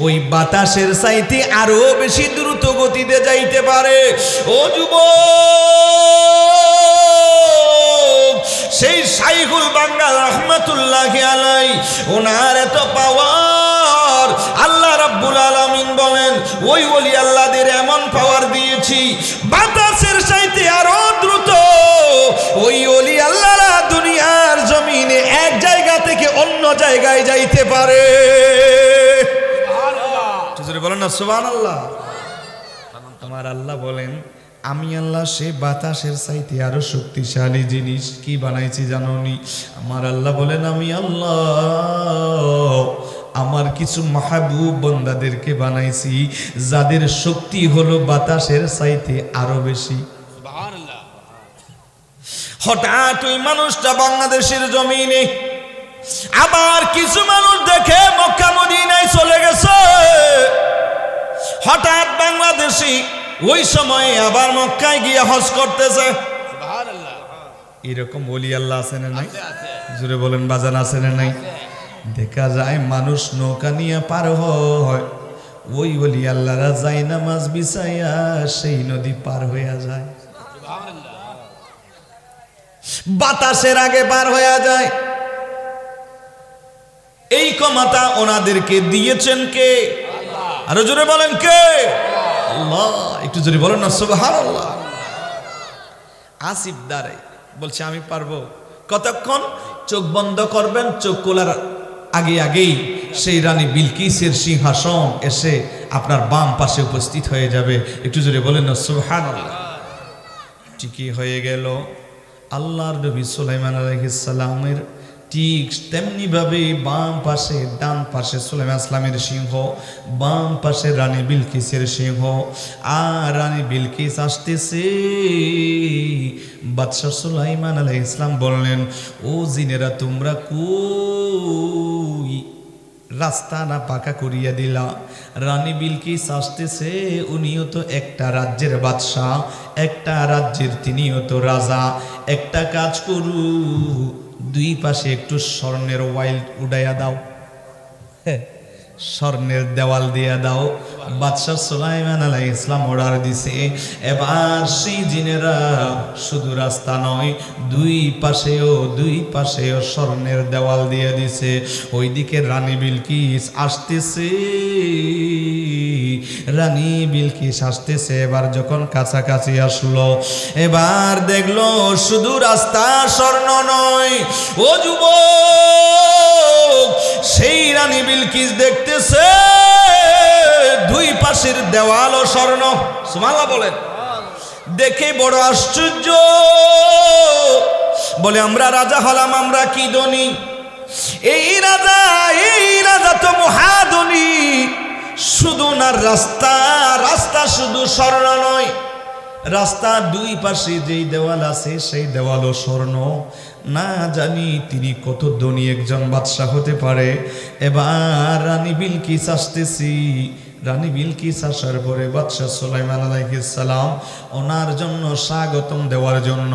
ওই বাতাসের চাইতে আরো বেশি দ্রুত গতিতে যাইতে পারে। ও যুবক সেই শাইখুল বাঙ্গাল রহমাতুল্লাহি আলাই ওনার এত পাওয়ার আল্লাহ রাব্বুল আলামিন বলেন ওই ওলি আল্লাহদের এমন পাওয়ার দিয়েছি বাতাসের চাইতে আরো দ্রুত ওই ওলি আল্লাহরা দুনিয়ার জমিনে এক জায়গা থেকে অন্য জায়গায় যাইতে পারে। সুবহানাল্লাহ বলেন না সুবহানাল্লাহ। আমার আল্লাহ বলেন আমি আল্লাহ সে বাতাসের চাইতে আরো শক্তিশালী জিনিস কি বানাইছি জানোনি? আমার আল্লাহ বলেন আমি আল্লাহ আমার কিছু মাহবুব বান্দাদেরকে বানাইছি যাদের শক্তি হলো বাতাসের চাইতে আরো বেশি। সুবহানাল্লাহ। হঠাৎ ওই মানুষটা বাংলাদেশের জমিনে আবার কিছু মানুষ দেখে মক্কা মদিনায় চলে গেছে। হঠাৎ বাংলাদেশি ওই সময়ে আবার মক্কায় গিয়ে হজ করতেছে। সুবহানাল্লাহ। এরকম ওলি আল্লাহ আছে না নাই? আছে। জোরে বলেন বাজান আছে না নাই? দেখা যায় মানুষ নৌকা নিয়ে পার হয়, ওই ওলি আল্লাহরা যায় নামাজ বিছাইয়া সেই নদী পার হইয়া যায়। সুবহানাল্লাহ। বাতাসের আগে পার হইয়া যায়। এই ক্ষমতা ওনাদেরকে দিয়েছেন কে? আরো জোরে বলেন কে? আল্লাহ। একটু জোরে বলেন না সুবহানাল্লাহ। আসিফ দারে বলছে আমি পারবো। কতক্ষণ? চোখ বন্ধ করবেন, চোখ খোলার আগেই সেই রানী বিলকিসের সিংহাসন এসে আপনার বাম পাশে উপস্থিত হয়ে যাবে। একটু জোরে বলেন না সুবহানাল্লাহ। ঠিকই হয়ে গেল। আল্লাহর নবী সুলাইমান আলাইহিস সালামের ঠিক তেমনি ভাবে বাম পাশে ডান পাশে সুলাইমান ইসলামের সিংহ, বাম পাশে রানী বিলকিসের সিংহ। আর রানী বিলকিস আসতেছে। বাদশাহ সুলাইমান আলাইহিস সালাম বললেন ও জিনেরা তোমরা কই? রাস্তা না পাকা করিয়া দিলা। রানী বিলকিস আসতেছে, উনিও তো একটা রাজ্যের বাদশাহ, একটা রাজ্যের তিনিও তো রাজা। একটা কাজ করু, দুই পাশে একটু স্বর্ণের ওয়াইল উড়াইয়া দাও, স্বর্ণের দেওয়াল দিয়া দাও। বাদশাহ সুলাইমান আলাইহিস সালাম অর্ডার দিছে। এবার সেই জিনেরা শুধু রাস্তা নয় দুই পাশেও স্বর্ণের দেওয়াল দিয়ে দিছে। ওইদিকে রানী বিলকিস আসতেছে। রানী বিলকিস আসতেছে। এবার যখন কাছাকাছি আসলো, এবার দেখলো শুধু রাস্তা স্বর্ণ নয়। ও যুবক, সেই রানী বিলকিস দেখতেছে দুই পাশের দেওয়ালও স্বর্ণ। সুবহানাল্লাহ বলেন। দেখে বড় আশ্চর্য, বলে আমরা রাজা হলাম, আমরা কি ধনী। এই রাজা তো মহাধনী। আপনার রাস্তা রাস্তা শুধু স্বর্ণ নয়, রাস্তার দুই পাশে যেই দেওয়াল আছে সেই দেওয়ালও স্বর্ণ। না জানি তিনি কত ধনী একজন বাদশাহ হতে পারে। এবার রানী বিলকিস আসতেছি। রানী বিলকিস আসার পরে বাদশাহ সুলাইমান আলাইহিস সালাম ওনার জন্য স্বাগতম দেওয়ার জন্য,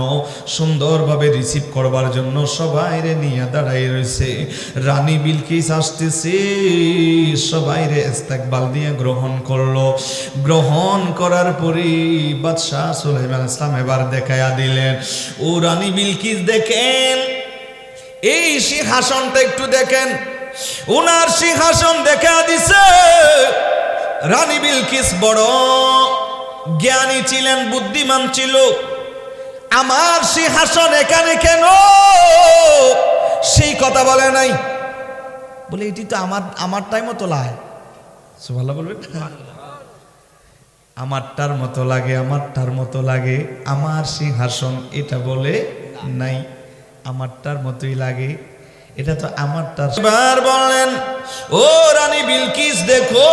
সুন্দরভাবে রিসিভ করবার জন্য সবাইরে নিয়ে দাঁড়াই রয়েছে। রানী বিলকিস আসতেছে, সবাইরে ইস্তেকবাল দিয়ে গ্রহণ করলো। গ্রহণ করার পরে বাদশাহ সুলাইমান ইসলাম এবার দেখাইয়া দিলেন। ও রানী বিলকিস দেখেন, এই সিংহাসনটা একটু দেখেন। ওনার সিংহাসন দেখা দিছে। রানী বিলকিস বড় জ্ঞানী ছিলেন, বুদ্ধিমান ছিল। আমার সিংহাসন এখানে কেন সেই কথা বলে নাই, বলে এটি তো আমারটাই মতো লাগে। সুবহানাল্লাহ বলবেন, আমারটার মতো লাগে, আমারটার মতো লাগে। আমার সিংহাসন এটা বলে নাই, আমারটার মতোই লাগে, এটা তো আমারটার। এবার বললেন, ও রানী বিলকিস দেখো,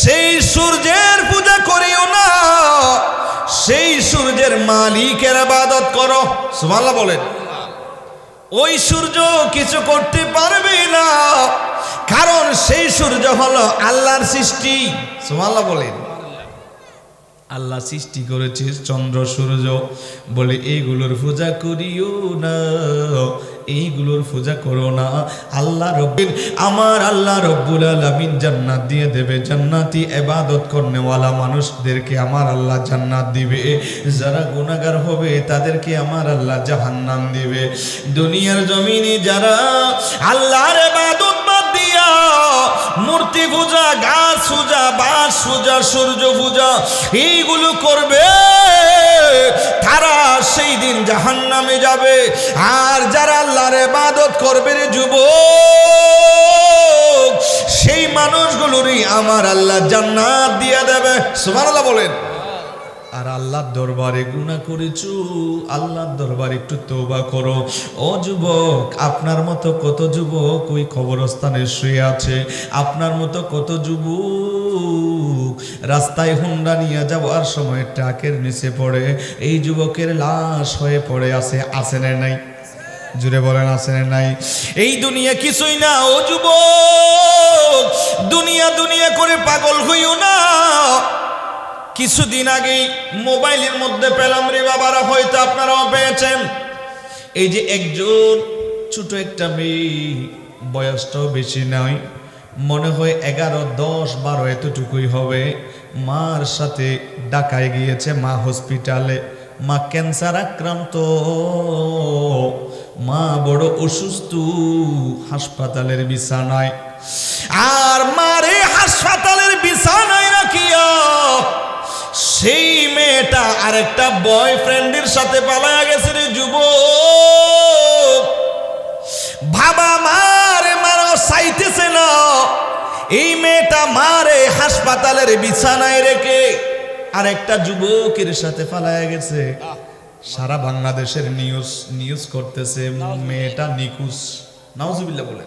সেই সূর্যের পূজা করিও না, সেই সূর্যের মালিকের ইবাদত করো। সুবহানাল্লাহ বলেন। ওই সূর্য কিছু করতে পারবে না, কারণ সেই সূর্য হলো আল্লাহর সৃষ্টি। সুবহানাল্লাহ বলেন। আল্লাহ সৃষ্টি করেছে চন্দ্র সূর্য, বলে এইগুলোর পূজা করিও না, এইগুলোর পূজা করো না। আল্লাহ রব্বিল, আমার আল্লাহ রব্বুল আলামিন জান্নাত দিয়ে দেবে। জান্নাতি ইবাদত করনেওয়ালা মানুষদেরকে আমার আল্লাহ জান্নাত দিবে, যারা গুনাহগার হবে তাদেরকে আমার আল্লাহ জাহান্নাম দিবে। দুনিয়ার জমিনে যারা আল্লাহর ইবাদত বাদ দিয়া মূর্তি পূজা, গাছ পূজা, বাঁশ পূজা, সূর্য পূজা এইগুলো করবে, তারা সেই দিন জাহান্নামে যাবে। আর যারা আল্লাহর ইবাদত করবে রে যুবক, সেই মানুষগুলোরই আমার আল্লাহ জান্নাত দিয়ে দেবে। সুবহানাল্লাহ বলেন। আর আল্লাহর দরবারে গুনাহ করেছো, আল্লাহর দরবারে একটু তওবা করো। ও যুবক, আপনার মতো কত যুবক ওই কবরস্থানে শুয়ে আছে, আপনার মতো কত যুবক রাস্তায় হুন্ডা নিয়ে যাওয়ার সময় ট্রাকের নিচে পড়ে এই যুবকের লাশ হয়ে পড়ে আছে না নাই? জুড়ে বলেন, আছে না নাই? এই দুনিয়া কিছুই না ও যুবক, দুনিয়া দুনিয়া করে পাগল হইও না। কিছুদিন আগেই মোবাইলের মধ্যে পেলাম রে বাবারা, হয়তো আপনারাও পেয়েছেন, এই যে একজন ছোট একটা মেয়ে, বয়সটাও বেশি নয়, মনে হয় 11, 10, 12 এতটুকুই হবে, মার সাথে ঢাকায় গিয়েছে। মা হসপিটালে, মা ক্যান্সার আক্রান্ত, মা বড় অসুস্থ, হাসপাতালের বিছানায়। আর মারে হাসপাতালের বিছানায় রাখিয়া সেই মেয়েটা আরেকটা বয়ফ্রেন্ডের সাথে পালায়া গেছে রে যুবক। বাবা মারে মারা চাইতেছে না, এই মেয়েটা মারে হাসপাতালের বিছানায় রেখে আরেকটা যুবকের সাথে পালায়া গেছে। সারা বাংলাদেশের নিউজ করতেছে মেয়েটা নিখোঁজ। নাউজুবিল্লাহ বলে,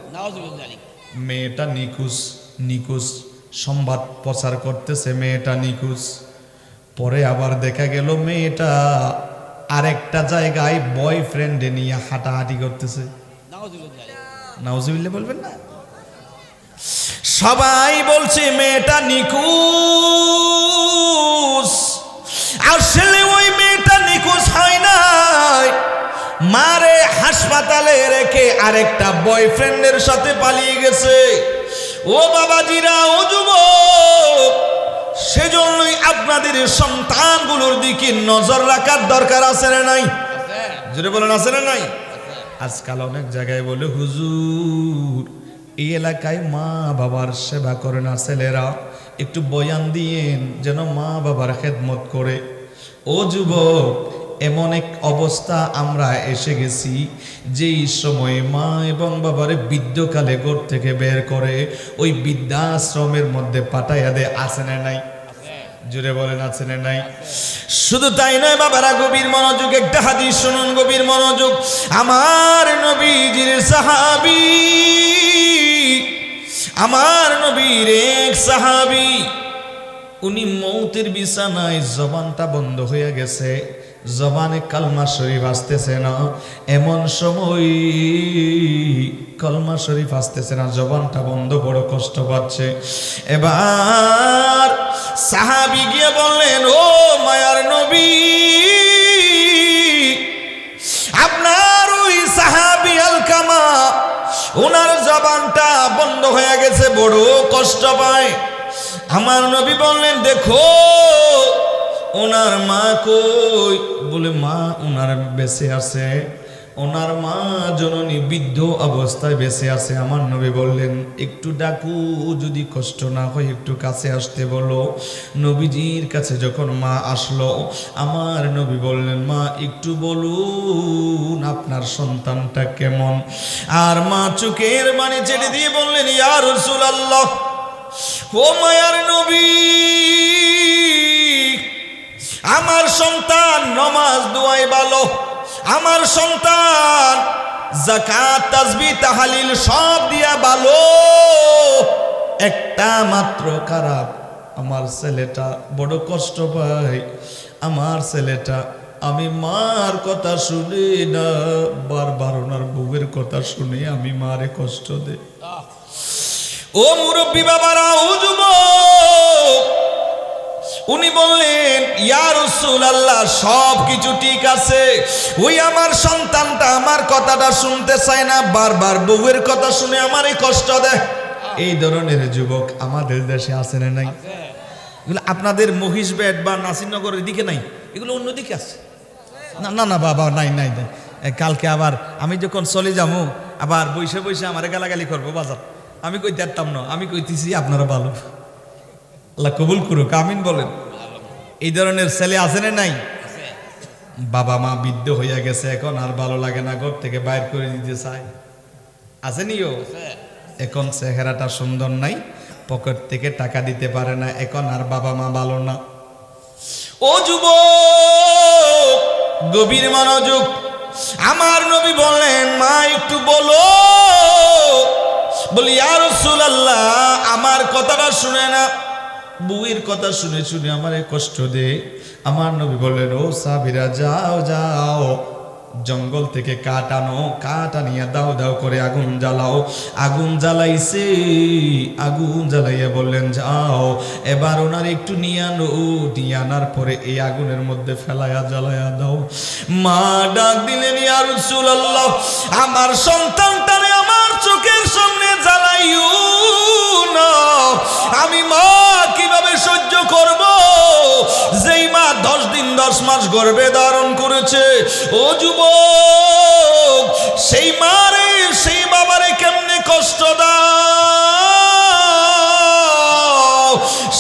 মেয়েটা নিখোঁজ সংবাদ প্রচার করতেছে মেয়েটা নিখোঁজ। পরে আবার দেখা গেল মেয়েটা আরেকটা জায়গায় বয়ফ্রেন্ডে নিয়ে হাঁটাহাঁটি করতেছে। নাউজুবিল্লাহ বলবেন না? সবাই বলছে মেয়েটা নিখোঁজ, আসলে ওই মেয়েটা নিখোঁজ হয় নাই, মারে হাসপাতালে রেখে আরেকটা বয়ফ্রেন্ডের সাথে পালিয়ে গেছে। ও বাবাজিরা, ও যুবক, সেজন্যই আপনাদের সন্তানগুলোর দিকে নজর রাখার দরকার আছে না নাই? জোরে বলেন, আছে না নাই? আজকাল অনেক জায়গায় বলে হুজুর এই এলাকায় মা বাবার সেবা করে না ছেলেরা, একটু বয়ান দিয়েন যেন মা বাবার খেদমত করে। ও যুবক, এমন এক অবস্থা আমরা এসে গেছি যেই সময়ে মা এবং বাবারে বৃদ্ধকালে ঘর থেকে বের করে ওই বৃদ্ধাশ্রমের মধ্যে পাঠাইয়া দেয়। আছে না নাই? জুড়ে বলেন, আছে না নাই? শুধু তাই নয় বাবারা, গভীর মনোযোগ, একটা হাদিস শুনুন, গভীর মনোযোগ। আমার নবীজির সাহাবী আমার নবীর এক সাহাবী, উনি মৌতের বিছানায়, জবানটা বন্ধ হয়ে গেছে, জবানে কালমা শরীফ আসতেছে না। এমন সময় কালমা শরীফ আসতেছে না, জবানটা বন্ধ, বড় কষ্ট পাচ্ছে। এবার সাহাবী গিয়ে বললেন, ও মায়ার নবী, আপনার ওই সাহাবী আলকামা, ওনার জবানটা বন্ধ হয়ে গেছে, বড় কষ্ট পায়। আমার নবী বললেন, দেখো ওনার মা কই? বলে, মা ওনার বেঁচে আছে, ওনার মা জননী বৃদ্ধ অবস্থায় বেঁচে আছে। আমার নবী বললেন, একটু ডাকু, যদি কষ্ট না হয় একটু কাছে আসতে বলো। নবীজির কাছে যখন মা আসলো, আমার নবী বললেন, মা একটু বলুন আপনার সন্তানটা কেমন? আর মা চোখের পানি ছেড়ে দিয়ে বললেন, ইয়া রাসূলুল্লাহ, ও মায়ার নবী, আমার সন্তান নামাজ দুয়ায় ভালো, আমার সন্তান যাকাত তাসবিহ তাহলিল সব দিয়া ভালো, একটা মাত্র খারাপ, আমার ছেলেটা বড় কষ্ট পায়। আমার ছেলেটা, আমি মার কথা শুনে না, বারবার ওনার বউয়ের কথা শুনে আমি মারে কষ্ট দেই। ও মুরব্বী বাবারা, ও যুবক, উনি বললেন, ইয়া রাসূলুল্লাহ, সব কিছু ঠিক আছে, ওই আমার সন্তানটা আমার কথাটা শুনতে চায় না, বারবার বউয়ের কথা শুনে আমারই কষ্ট দেয়। এই ধরনের যুবক আমাদের দেশে আছে না নাই? এগুলো আপনাদের মহিষবেট বা নাসিরনগরের দিকে নাই, এগুলো অন্যদিকে আছে। না না না বাবা, নাই নাই নাই। কালকে আবার আমি যখন চলে যাবো, আবার বসে বসে আমার গালাগালি করবো বাজার। আমি কই দেখতাম না, আমি কইতেছি আপনারা ভালো, আল্লাহ কবুল করুক, আমিন বলেন। এই ধরনের ছেলে আছে না নাই? বাবা মা বৃদ্ধ হইয়া গেছে, এখন আর ভালো লাগে না, ঘর থেকে বাইর করে দিতে চায়, আসেনিও? এখন চেহারাটা সুন্দর নাই, পকেট থেকে টাকা দিতে পারে না, এখন আর বাবা মা ভালো না। ও যুবক, গভীর মনোযোগ। আমার নবী বললেন, মা একটু বলো। বলি, ইয়া রাসূলুল্লাহ, আমার কথাটা শুনে না, বউয়ের কথা শুনে শুনে আমারে কষ্ট দে। আমার নবী বললেন, ও সাহাবীরা, যাও যাও, জঙ্গল থেকে কাঠ আনো, কাঠ আনিয়া দাও দাও করে আগুন জ্বালাও। আগুন জ্বালাইছে, আগুন জ্বালাইয়া বললেন, যাও এবার ওনার একটু নিয়ে আনো, নিয়ে আনার পরে এই আগুনের মধ্যে ফেলাইয়া জ্বালাইয়া দাও। মা ডাক দিলেন, ইয়া রাসূলুল্লাহ, আমার সন্তানটারে আমার চোখের সামনে জ্বালাইও না, আমি মা কিভাবে সহ্য করব, যেই মা 10 দিন 10 মাস গর্ভে ধারণ করেছে। ও যুবক, সেই মারে সেই বাবারে কেমনে কষ্ট দাও,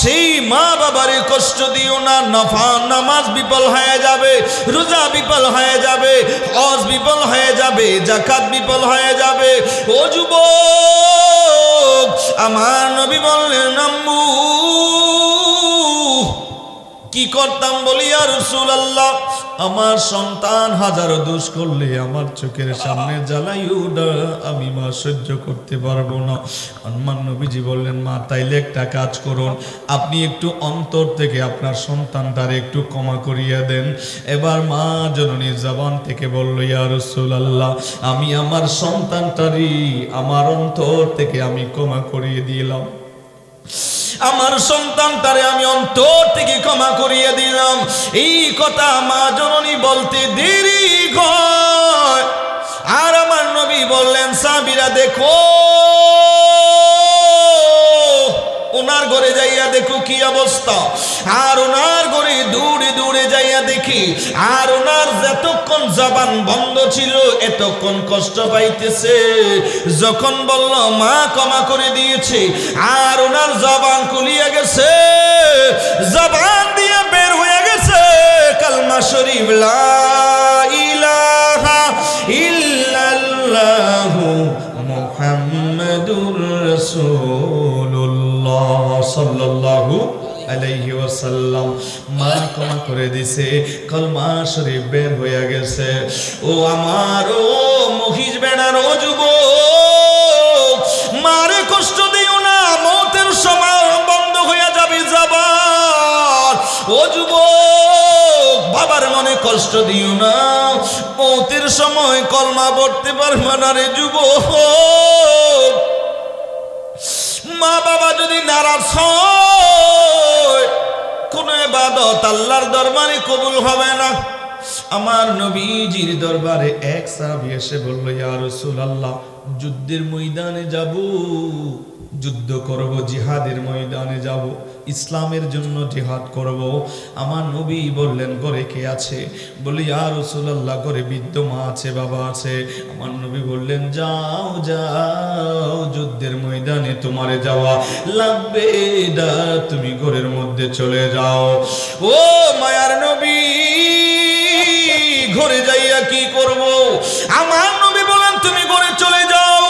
সেই মা বাবারে কষ্ট দিও না। নামাজ বিফল হয়ে যাবে, রোজা বিফল হয়ে যাবে, হজ বিফল হয়ে যাবে, যাকাত বিফল হয়ে যাবে। ও যুবক, আমার নবী বললেন, আম্মু কি করতাম? বলি, ইয়া রাসূলুল্লাহ, আমার সন্তান হাজারো দোষ করলে আমার চোখের সামনে জ্বালাইও না, আমি মা সহ্য করতে পারবো না। আমার নবীজি বললেন, মা তাইলে একটা কাজ করুন, আপনি একটু অন্তর থেকে আপনার সন্তানটার একটু ক্ষমা করিয়ে দেন। এবার মা জননীর জবান থেকে বলল, ইয়া রাসূলুল্লাহ, আমি আমার সন্তানটারই আমার অন্তর থেকে আমি ক্ষমা করিয়ে দিলাম, আমার সন্তানটারে আমি অন্তর থেকে ক্ষমা করিয়ে দিলাম। এই কথা মা জননী বলতে দেরি হয়। আর আমার নবী বললেন, সাহাবীরা দেখো, ওনার ঘরে যাইয়া দেখো কি অবস্থা। আর ওনার ঘরে দূরে দূরে যাইয়া দেখি, আর ওনার যতক্ষণ জবান বন্ধ ছিল এতক্ষণ কষ্ট পাইতেছে। যখন বলল মা ক্ষমা করে দিয়েছে, আর ওনার জবান খুলিয়া গেছে, জবান দিয়ে বের হয়ে গেছে কালমা শরীফ, লা ইলাহা ইল্লাল্লাহু মুহাম্মাদুর রাসূলুল্লাহ সাল্লাল্লাহু আলাইহি ওয়াসাল্লাম। মা ক্ষমা করে দিছে, কলমা শরীফ বের হয়ে গেছে। ও আমার, ও মহিষ বেড়ার ও যুবক, মারে কষ্ট দিও না, ও যুবক, বাবার মনে কষ্ট দিও না, মৌতের সময় কলমা পড়তে পারবে না রে যুবক। মা বাবা যদি নারাজ হয়, কোন ইবাদত আল্লাহর দরবারে কবুল হবে না। আমার নবীজির দরবারে এক সাহাবী এসে বলল, ইয়া রাসূলুল্লাহ, যুদ্ধের ময়দানে যাব, যুদ্ধ করব, জিহাদের ময়দানে যাব, ইসলামের জন্য জিহাদ করব। আমার নবী বললেন, ঘরে কে আছে? বলে, ইয়া রাসূলুল্লাহ, ঘরে বৃদ্ধ মা আছে, বাবা আছে। আমার নবী বললেন, যাও যাও, যুদ্ধের ময়দানে তোমারে যাওয়া লাগবে না, তুমি ঘরের মধ্যে চলে যাও। ও মায়ার নবী, ঘরে যাইয়া কি করব? আমার নবী বলেন, তুমি ঘরে চলে যাও,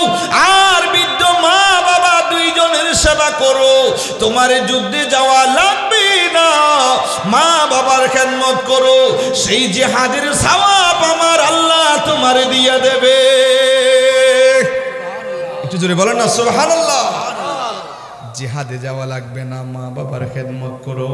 আর বৃদ্ধ মা বাবা দুইজনের সেবা করো, তোমারে যুদ্ধে যাওয়া লাগবে না, মা বাবার খেদমত করো, সেই জিহাদের সওয়াব আমার আল্লাহ তোমারে দিয়ে দেবে। একটু জোরে বলেন না সুবহানাল্লাহ। জিহাদে যাওয়া লাগবে না, মা বাবার খেদমত করো।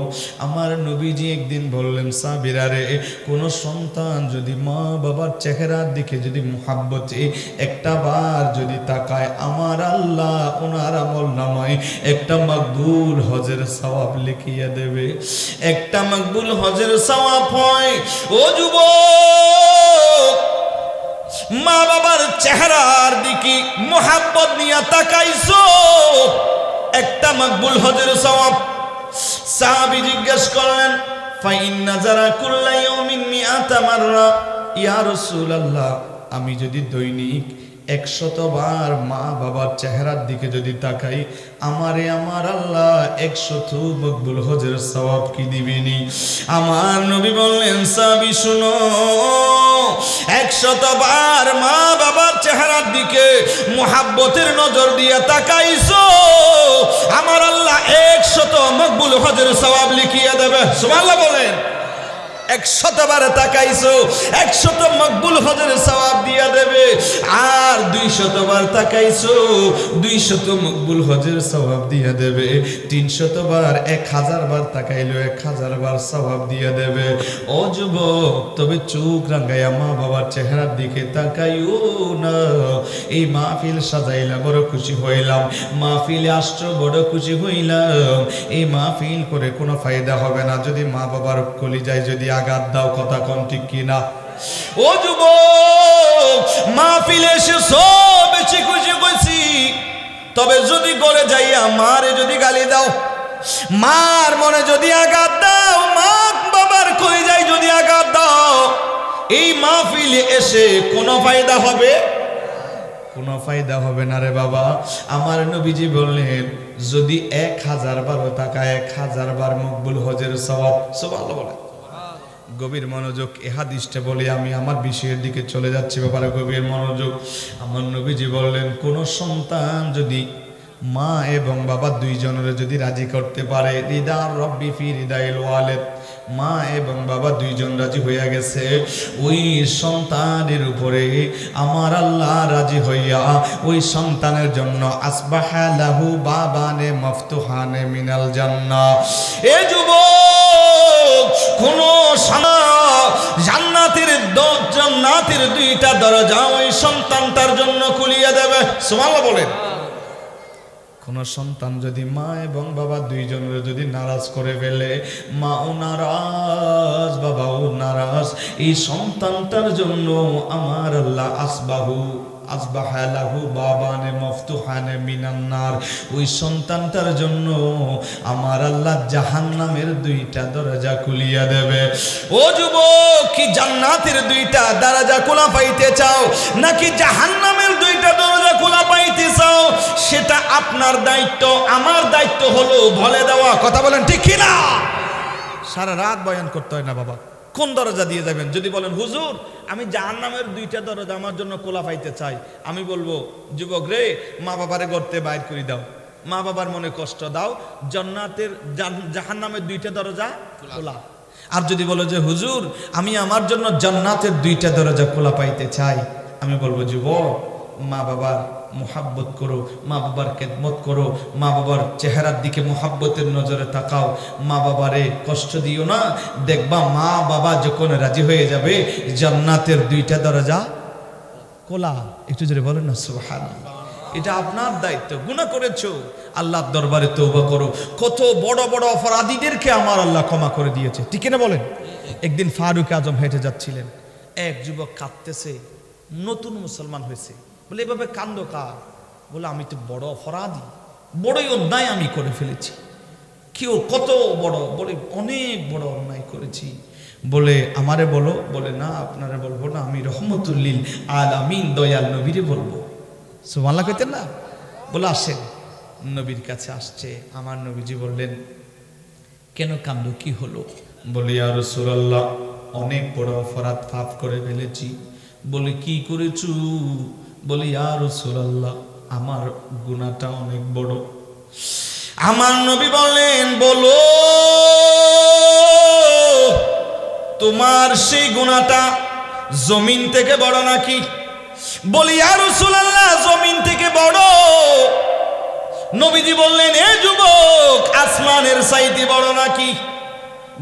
আমার নবীজি একদিন বললেন, সাহাবীরা রে, কোন সন্তান যদি মা বাবার চেহারার দিকে যদি মুহাব্বতে একটা বার যদি তাকায়, আমার আল্লাহ ওনার আমল নামায় একটা মকবুল হজের সওয়াব লিখিয়ে দেবে। একটা মকবুল হজের সওয়াব হয়। ও যুবক, মা বাবার চেহারার দিকে মুহাব্বত নিয়ে তাকাইছো, একটা মকবুল হজের সওয়াব। সাহাবী জিজ্ঞেস করলেন, ফাইন নাজারা কুল্লা ইয়াউমিন মিআতা মাররা, ইয়া রাসূলুল্লাহ, আমি যদি দৈনিক 100 বার মা বাবার চেহারার দিকে যদি তাকাই, আমারে আমার আল্লাহ 100 মকবুল হজের সওয়াব কি দিবেনি? আমার নবী বললেন, সাহাবী শুনো, 100 বার মা বাবার চেহারার দিকে মুহাব্বতের নজর দিয়ে তাকাইছো, আমার আল্লাহ 100 মকবুল হজের সওয়াব লিখিয়ে দেবে। সুবহানাল্লাহ বলেন। 100 বার তাকাইছো, 100 মকবুল হজের সওয়াব দিয়া দেবে। আর 200 বার তাকাইছো, 200 মকবুল হজের সওয়াব দিয়া দেবে। 300 বার, 1000 বার তাকাইলো, 1000 বার সওয়াব দিয়া দেবে। ও যুবক, তবে চোখ রাঙাইয়া মা বাবার চেহারার দিকে তাকাইও না। এই মাহফিল সাজাইলা, বড় খুশি হইলাম, মাহফিলে আসছো, বড় খুশি হইলাম। এই মাহফিল করে কোনো ফায়দা হবে না যদি মা বাবার কলিজায় যদি আঘাত দাও। কথা কোন ঠিক কিনা? ও যুবক, মাহফিলে এসে সব বেশি খুশি হইছি, তবে যদি ঘরে যাইয়া মারে যদি গালি দাও, মার মনে যদি আঘাত দাও, মা বাবার কলিজায় যদি আঘাত দাও, এই মাহফিলে এসে কোনো ফায়দা হবে? কোনো ফায়দা হবে না রে বাবা। আমার নবীজি বললেন, যদি 1000 বার টাকা 1000 বার মকবুল হজের সওয়াব। সুবহানাল্লাহ বলে। গভীর মনোযোগ, এ হাদিসটা বলে আমি আমার বিষয়ের দিকে চলে যাচ্ছি বাবারা, গভীর মনোযোগ। আমার নবীজি বললেন, কোন সন্তান যদি মা এবং বাবা দুইজনের যদি রাজি করতে পারে, রিদার রব্বি ফি রিদাইল ওয়ালিদ, মা এবং বাবা দুইজন রাজি হইয়া গেছে, ওই সন্তানের উপরে আমার আল্লাহ রাজি হইয়া ওই সন্তানের জন্য আসবাহা লাহু বাবানে মফতুহানে মিনাল জান্নাহ। এ যুবক, কোন জান্নাতের 2টা দরজা ওই সন্তানটার জন্য খুলিয়ে দেবে। সুবহানাল্লাহ বলেন। কোন সন্তান যদি মা এবং বাবা দুইজনের যদি নারাজ করে ফেলে, মাও নারাজ, বাবাও নারাজ, এই সন্তানটার জন্য আমার আল্লাহ আসবাহা লাহু বাবানে মফতুহানে মিনান নার, ওই সন্তানটার জন্য আমার আল্লাহ জাহান্নামের 2টা দরজা খুলিয়া দেবে। ও যুবক, কি জান্নাতের 2টা দরজা খোলা পাইতে চাও নাকি জাহান্নামের 2টা দরজা খোলা পাইতে চাও? সেটা আপনার দায়িত্ব, আমার দায়িত্ব হলো বলে দেওয়া। কথা বলেন ঠিক কি না? সারা রাত বয়ান করতে হয় না বাবা। কোন দরজা দিয়ে যাবেন? যদি বলেন, হুজুর আমি জাহান্নামের 2টা দরজা আমার জন্য খোলা পাইতে চাই, আমি বলবো, যুবক রে, মা বাবারে গর্তে বাইর করে দাও, মা বাবার মনে কষ্ট দাও, জাহান্নামের 2টা দরজা খোলা। আর যদি বলো যে হুজুর আমি আমার জন্য জান্নাতের 2টা দরজা খোলা পাইতে চাই, আমি বলবো, যুবক মা বাবার মোহাব্বত করো, মা বাবার খেদমত করো, মা বাবার চেহারার দিকে মোহাব্বতের নজরে তাকাও, মা বাবারে কষ্ট দিও না। দেখবা মা বাবা যখন রাজি হয়ে যাবে জান্নাতের দুইটা দরজা খোলা। একটু জোরে বলেন না সুবহানাল্লাহ। এটা আপনার দায়িত্ব। গুনাহ করেছো, আল্লাহর দরবারে তওবা করো। কত বড় বড় অপরাধীদেরকে আমার আল্লাহ ক্ষমা করে দিয়েছে, ঠিক না বলেন? একদিন ফারুক আজম হেঁটে যাচ্ছিলেন, এক যুবক কাঁদতেছে, নতুন মুসলমান হয়েছে। বলে এভাবে কান্দো কার? বলে আমি তো বড় অপরাধী, বড়ই অন্যায় আমি করে ফেলেছি। কেউ কত বড়? বলে অনেক বড় অন্যায় করেছি। বলে আমারে বলো। বলে না আপনারে বলবো না, আমি রহমতুল্লিল আলামিন দয়াল নবীরে বলবো। সুবহানাল্লাহ কইতেন না? বলে আসেন। নবীর কাছে আসছে। আমার নবীজি বললেন কেন কান্দো, কি হলো? বলে ইয়া রাসূলুল্লাহ অনেক বড় অপরাধ পাপ করে ফেলেছি। বলে কি করেছো? বলে ইয়া রাসূলুল্লাহ আমার গুনাহটা অনেক বড়। আমার নবী বললেন বলো তোমার সেই গুনাহটা জমিন থেকে বড় নাকি? বলি ইয়া রাসূলুল্লাহ জমিন থেকে বড়। নবীজি বললেন এ যুবক আসমানের চাইতে বড় নাকি?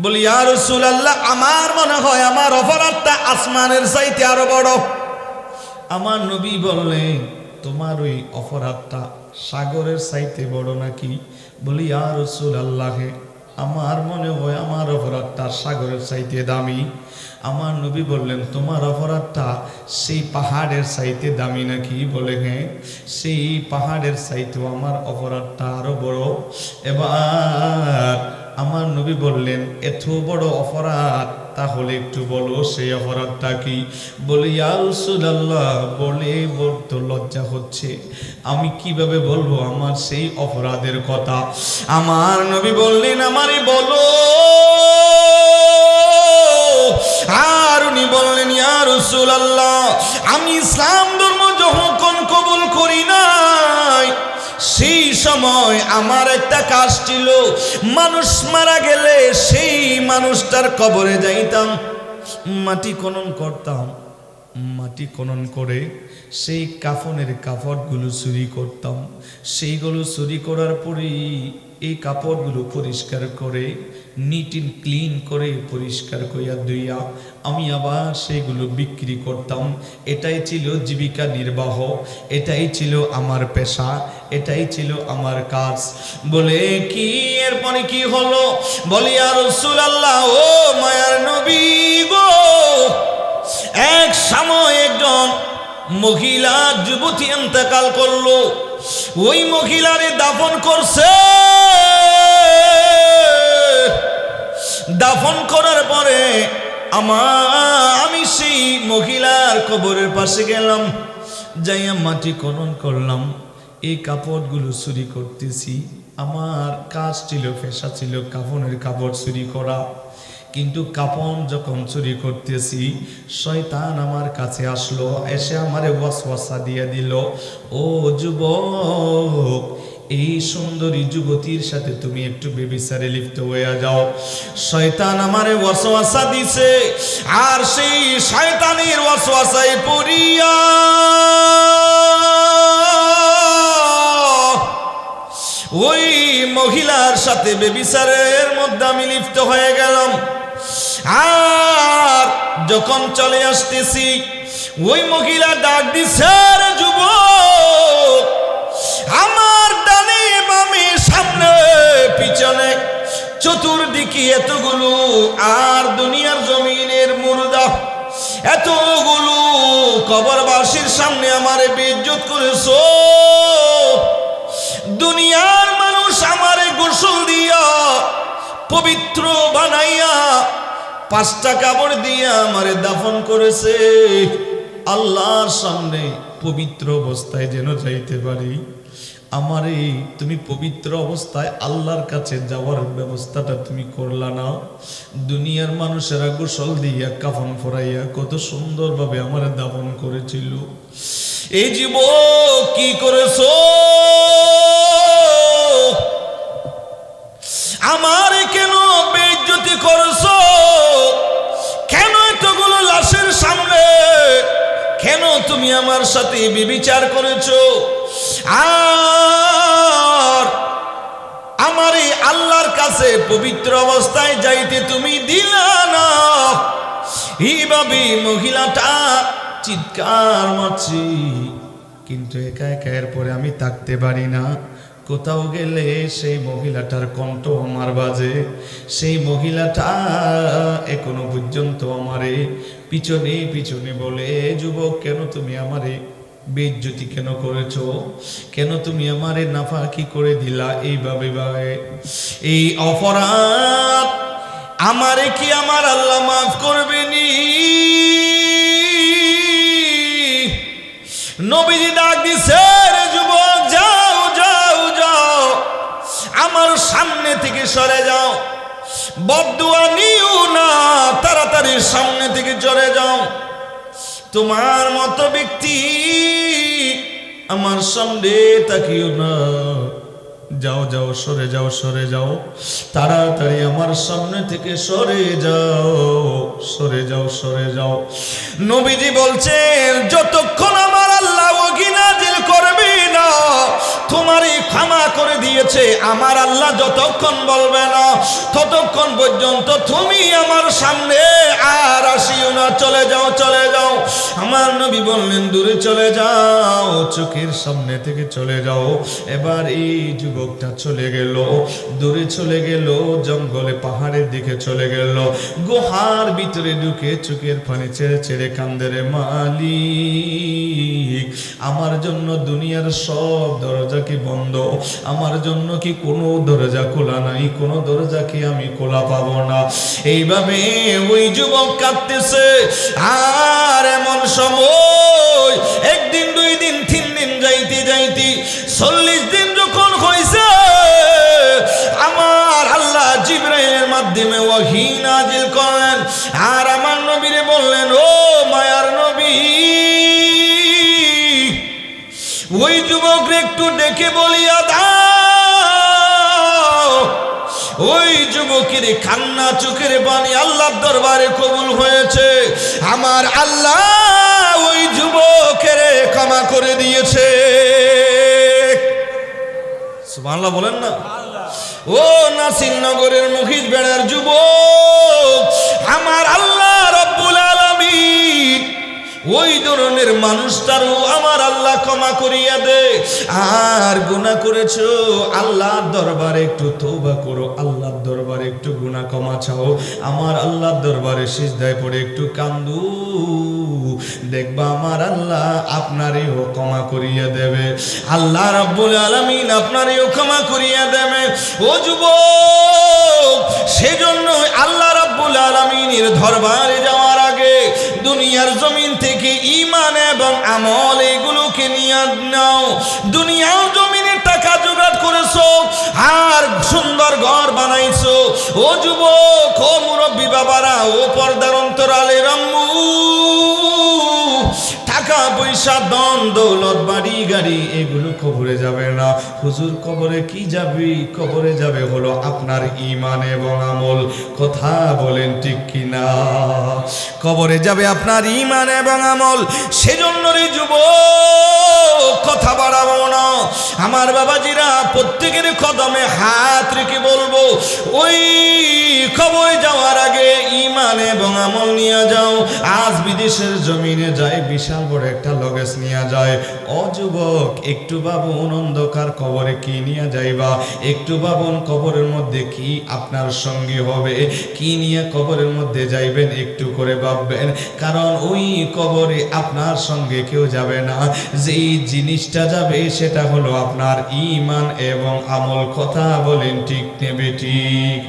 বলি ইয়া রাসূলুল্লাহ আমার মনে হয় আমার অপরাধটা আসমানের চাইতে আরো বড়। আমার নবী বললেন তোমার ওই অপরাধটা সাগরের চাইতে বড় নাকি? বলি ইয়া রাসূলুল্লাহ আমার মনে হয় আমার অপরাধটা সাগরের চাইতে দামি। আমার নবী বললেন তোমার অপরাধটা সেই পাহাড়ের চাইতে দামি নাকি? বলে হ্যাঁ, সেই পাহাড়ের চাইতেও আমার অপরাধটা আরো বড়। এবার আমার নবী বললেন এত বড় অপরাধ তাহলে একটু বলো সেই অপরাধটা কি? বলে ইয়া রাসূলুল্লাহ বলে বলতে লজ্জা হচ্ছে, আমি কিভাবে বলবো আমার সেই অপরাধের কথা। আমার নবী বললেন আমারে বলো। আর উনি বললেন ইয়া রাসূলুল্লাহ আমি ইসলাম ধর্ম যখন কবুল করি নাই সেই সময় আমার একটা কাজ ছিল, মানুষ মারা গেলে সেই মানুষটার কবরে যাইতাম, মাটি খনন করতাম, মাটি খনন করে সেই কাফনের কাপড়গুলো চুরি করতাম। সেইগুলো চুরি করার পরেই এই কাপড়গুলো পরিষ্কার করে নিট এন্ড ক্লিন করে পরিষ্কার করিয়া ধুইয়া আমি আবার সেগুলো বিক্রি করতাম। এটাই ছিল জীবিকা নির্বাহ, এটাই ছিল আমার পেশা, এটাই ছিল আমার কাজ। বলে কি এরপরে কি হলো? বলি ইয়া রাসূলুল্লাহ ও মায়ার নবী গো, এক সময় একজন মহিলা যুবতী ইন্তেকাল করলো। ওই মহিলারে দাফন করছে। দাফন করার পরে আমি সেই মহিলার কবরের পাশে গেলাম, যাইয়া মাটি খনন করলাম, এই কাপড়গুলো চুরি করতেছি। আমার কাজ ছিল, পেশা ছিল কাফনের কাপড় চুরি করা। কিন্তু কাফন যখন চুরি করতেছি শয়তান আমার কাছে আসলো, এসে আমারে ওয়াসওয়াসা দিয়ে দিল, ও যুবক এই সুন্দরী যুবতীর সাথে তুমি একটু ব্যভিচারে লিপ্ত হয়ে যাও। শয়তান আমারে ওয়াসওয়াসা দিছে, আর সেই শয়তানের ওয়াসওয়াসায় পড়িয়া ওই মহিলার সাথে ব্যভিচারের মধ্যে আমি লিপ্ত হয়ে গেলাম। আর যখন চলে আসতেছি ওই মহিলা ডাক দিছে, রে যুবক আমার ডানে বামে সামনে পিছনে চতুর্দিকে এতগুলো আর দুনিয়ার জমিনের মুর্দা, এতগুলো কবরবাসীর সামনে আমারে বেইজ্জত করেছো। দুনিয়ার মানুষ আমারে গোসল দিয়া পবিত্র বানাইয়া 5টা কাপড় দিয়া আমারে দাফন করেছে। আল্লাহর সামনে পবিত্র অবস্থায় যেন যাইতে পারি, আমারে তুমি পবিত্র অবস্থায় আল্লাহর কাছে যাওয়ার ব্যবস্থাটা তুমি করলা না। দুনিয়ার মানুষেরা গোসল দিয়া কাফন পরাইয়া কত সুন্দরভাবে আমারে দাফন করেছিল। এই যুবক কি করেছো? আমারে কেন বেইজ্জতি করছো? কেন এতগুলো লাশের সামনে কেন তুমি তুমি আমার সাথে ব্যভিচার করেছো, আর আমারে আল্লাহর কাছে পবিত্র অবস্থায় যাইতে তুমি দিলা না। এইভাবে মহিলাটা চিৎকার মারছি, কিন্তু একা একা এরপরে আমি থাকতে পারি না। কোথাও গেলে সেই মহিলাটার কণ্ঠ আমার বাজে। সেই মহিলাটা এখনো পর্যন্ত আমারে পিছনে পিছনে বলে, যুবক কেন তুমি আমারে বেইজ্জতি কেন করেছো, কেন তুমি আমারে নাফাকি করে দিলা এইভাবে ভাবে, এই অপরাধ আমারে কি আমার আল্লাহ মাফ করবেনি? নবীজি ডাক দিছে, রে যুবক যাও যাও যাও, আমার সামনে থেকে সরে যাও, বদদুয়া নিও না, তাড়াতাড়ি সামনে থেকে সরে যাও। তোমার মতো ব্যক্তি আমার সামনে তাকিও না, যাও যাও সরে যাও সরে যাও, তাড়াতাড়ি আমার সামনে থেকে সরে যাও সরে যাও সরে যাও। নবীজি বলছেন, যতক্ষণ আমার আল্লাহ ওহী নাজিল করবে না, তোমারই ক্ষমা করে দিয়েছে আমার আল্লাহ যতক্ষণ বলবে না, ততক্ষণ পর্যন্ত তুমি আমার সামনে আর আসিও না, চলে যাও চলে যাও। আমার নবী বললেন, দূরে চলে যাও, চোখের সামনে থেকে চলে যাও। এবার এই যুবকটা চলে গেল, দূরে চলে গেল, জঙ্গলে পাহাড়ের দিকে চলে গেল, গুহার ভিতরে ঢুকে চোখের পানি ছেড়ে ছেড়ে কান্দে, রে মালিক আমার জন্য দুনিয়ার সব দরজা কি বন্ধ, আমার জন্য কি কোনো দরজা খোলা নাই, কোনো দরজা কি আমি খোলা পাবো না? এইভাবে ওই যুবক কাঁদতেছে। আর এমন সময় একদিন দুই দিন তিন দিন যাইতে যাইতে 40 দিন যখন হয়েছে, আমার আল্লাহ জিবরাইলের মাধ্যমে ওহী নাজিল করলেন, আর আমার নবীরে বললেন, ও মায়ার নবী, ওই যুবকরে একটু ডেকে বলিয়া দাও, ওই যুবকের কান্না চোখের পানি আল্লাহর দরবারে কবুল হয়েছে, আমার আল্লাহ ওই যুবকের ক্ষমা করে দিয়েছে। সুবহানাল্লাহ বলেন না? ও নাসিরনগরের মুখিজ বেড়ার যুবক, আমার আল্লাহ রব্বুল আলামিন ওই ধরনের মানুষটারও আমার আল্লাহ ক্ষমা করিয়া দে। আর গুনাহ করেছো, আল্লাহর দরবারে একটু তওবা করো, আল্লাহর দরবারে একটু গুনাহ ক্ষমা চাও, আমার আল্লাহর দরবারে সিজদায় পড়ে একটু কান্দু, দেখবা আমার আল্লাহ আপনারেও ক্ষমা করিয়া দেবে, আল্লাহ রাব্বুল আলামিন আপনারেও ক্ষমা করিয়া দেবে। ও যুবক, সেজন্য আল্লাহ রাব্বুল আলামিনের দরবারে যাওয়ার আগে দুনিয়ার জমিন থেকে ঈমান এবং আমল এগুলোকে নিয়ে নাও। দুনিয়ার জমিনে টাকা জোগাড় করেছো আর সুন্দর ঘর বানাইছো, ও যুবক, ও মুরব্বী বাবারা, ও পর্দার অন্তরালের আম্মু, টাকা পয়সা ধন দৌলত বাড়ি গাড়ি এগুলো কবরে যাবে না। হুজুর কবরে কি যাবে? কবরে যাবে হলো আপনার ঈমান এবং আমল। কথা বলেন ঠিক কিনা? কবরে যাবে আপনার ঈমান এবং আমল। সেজন্য রে যুবক, কথা বাড়াবো না, আমার বাবাজিরা প্রত্যেকের কদমে হাত রেখে বলবো, ওই কবরে যাওয়ার আগে ঈমান এবং আমল নিয়ে যাও। আজ বিদেশের জমিনে যায় বিশাল বড় একটা লগেজ নিয়ে যায়। ও যুবক, একটু ভাবুন অন্ধকার কবরে কি নিয়ে যাইবা, একটু ভাবুন কবরের মধ্যে কি আপনার সঙ্গী হবে, কি নিয়ে কবরের মধ্যে যাইবেন, একটু করে ভাববেন। কারণ ওই কবরে আপনার সঙ্গে কেউ যাবে না, যেই জিনিসটা যাবে সেটা হলো আপনার ঈমান এবং আমল। কথা বলেন ঠিক নেবে ঠিক?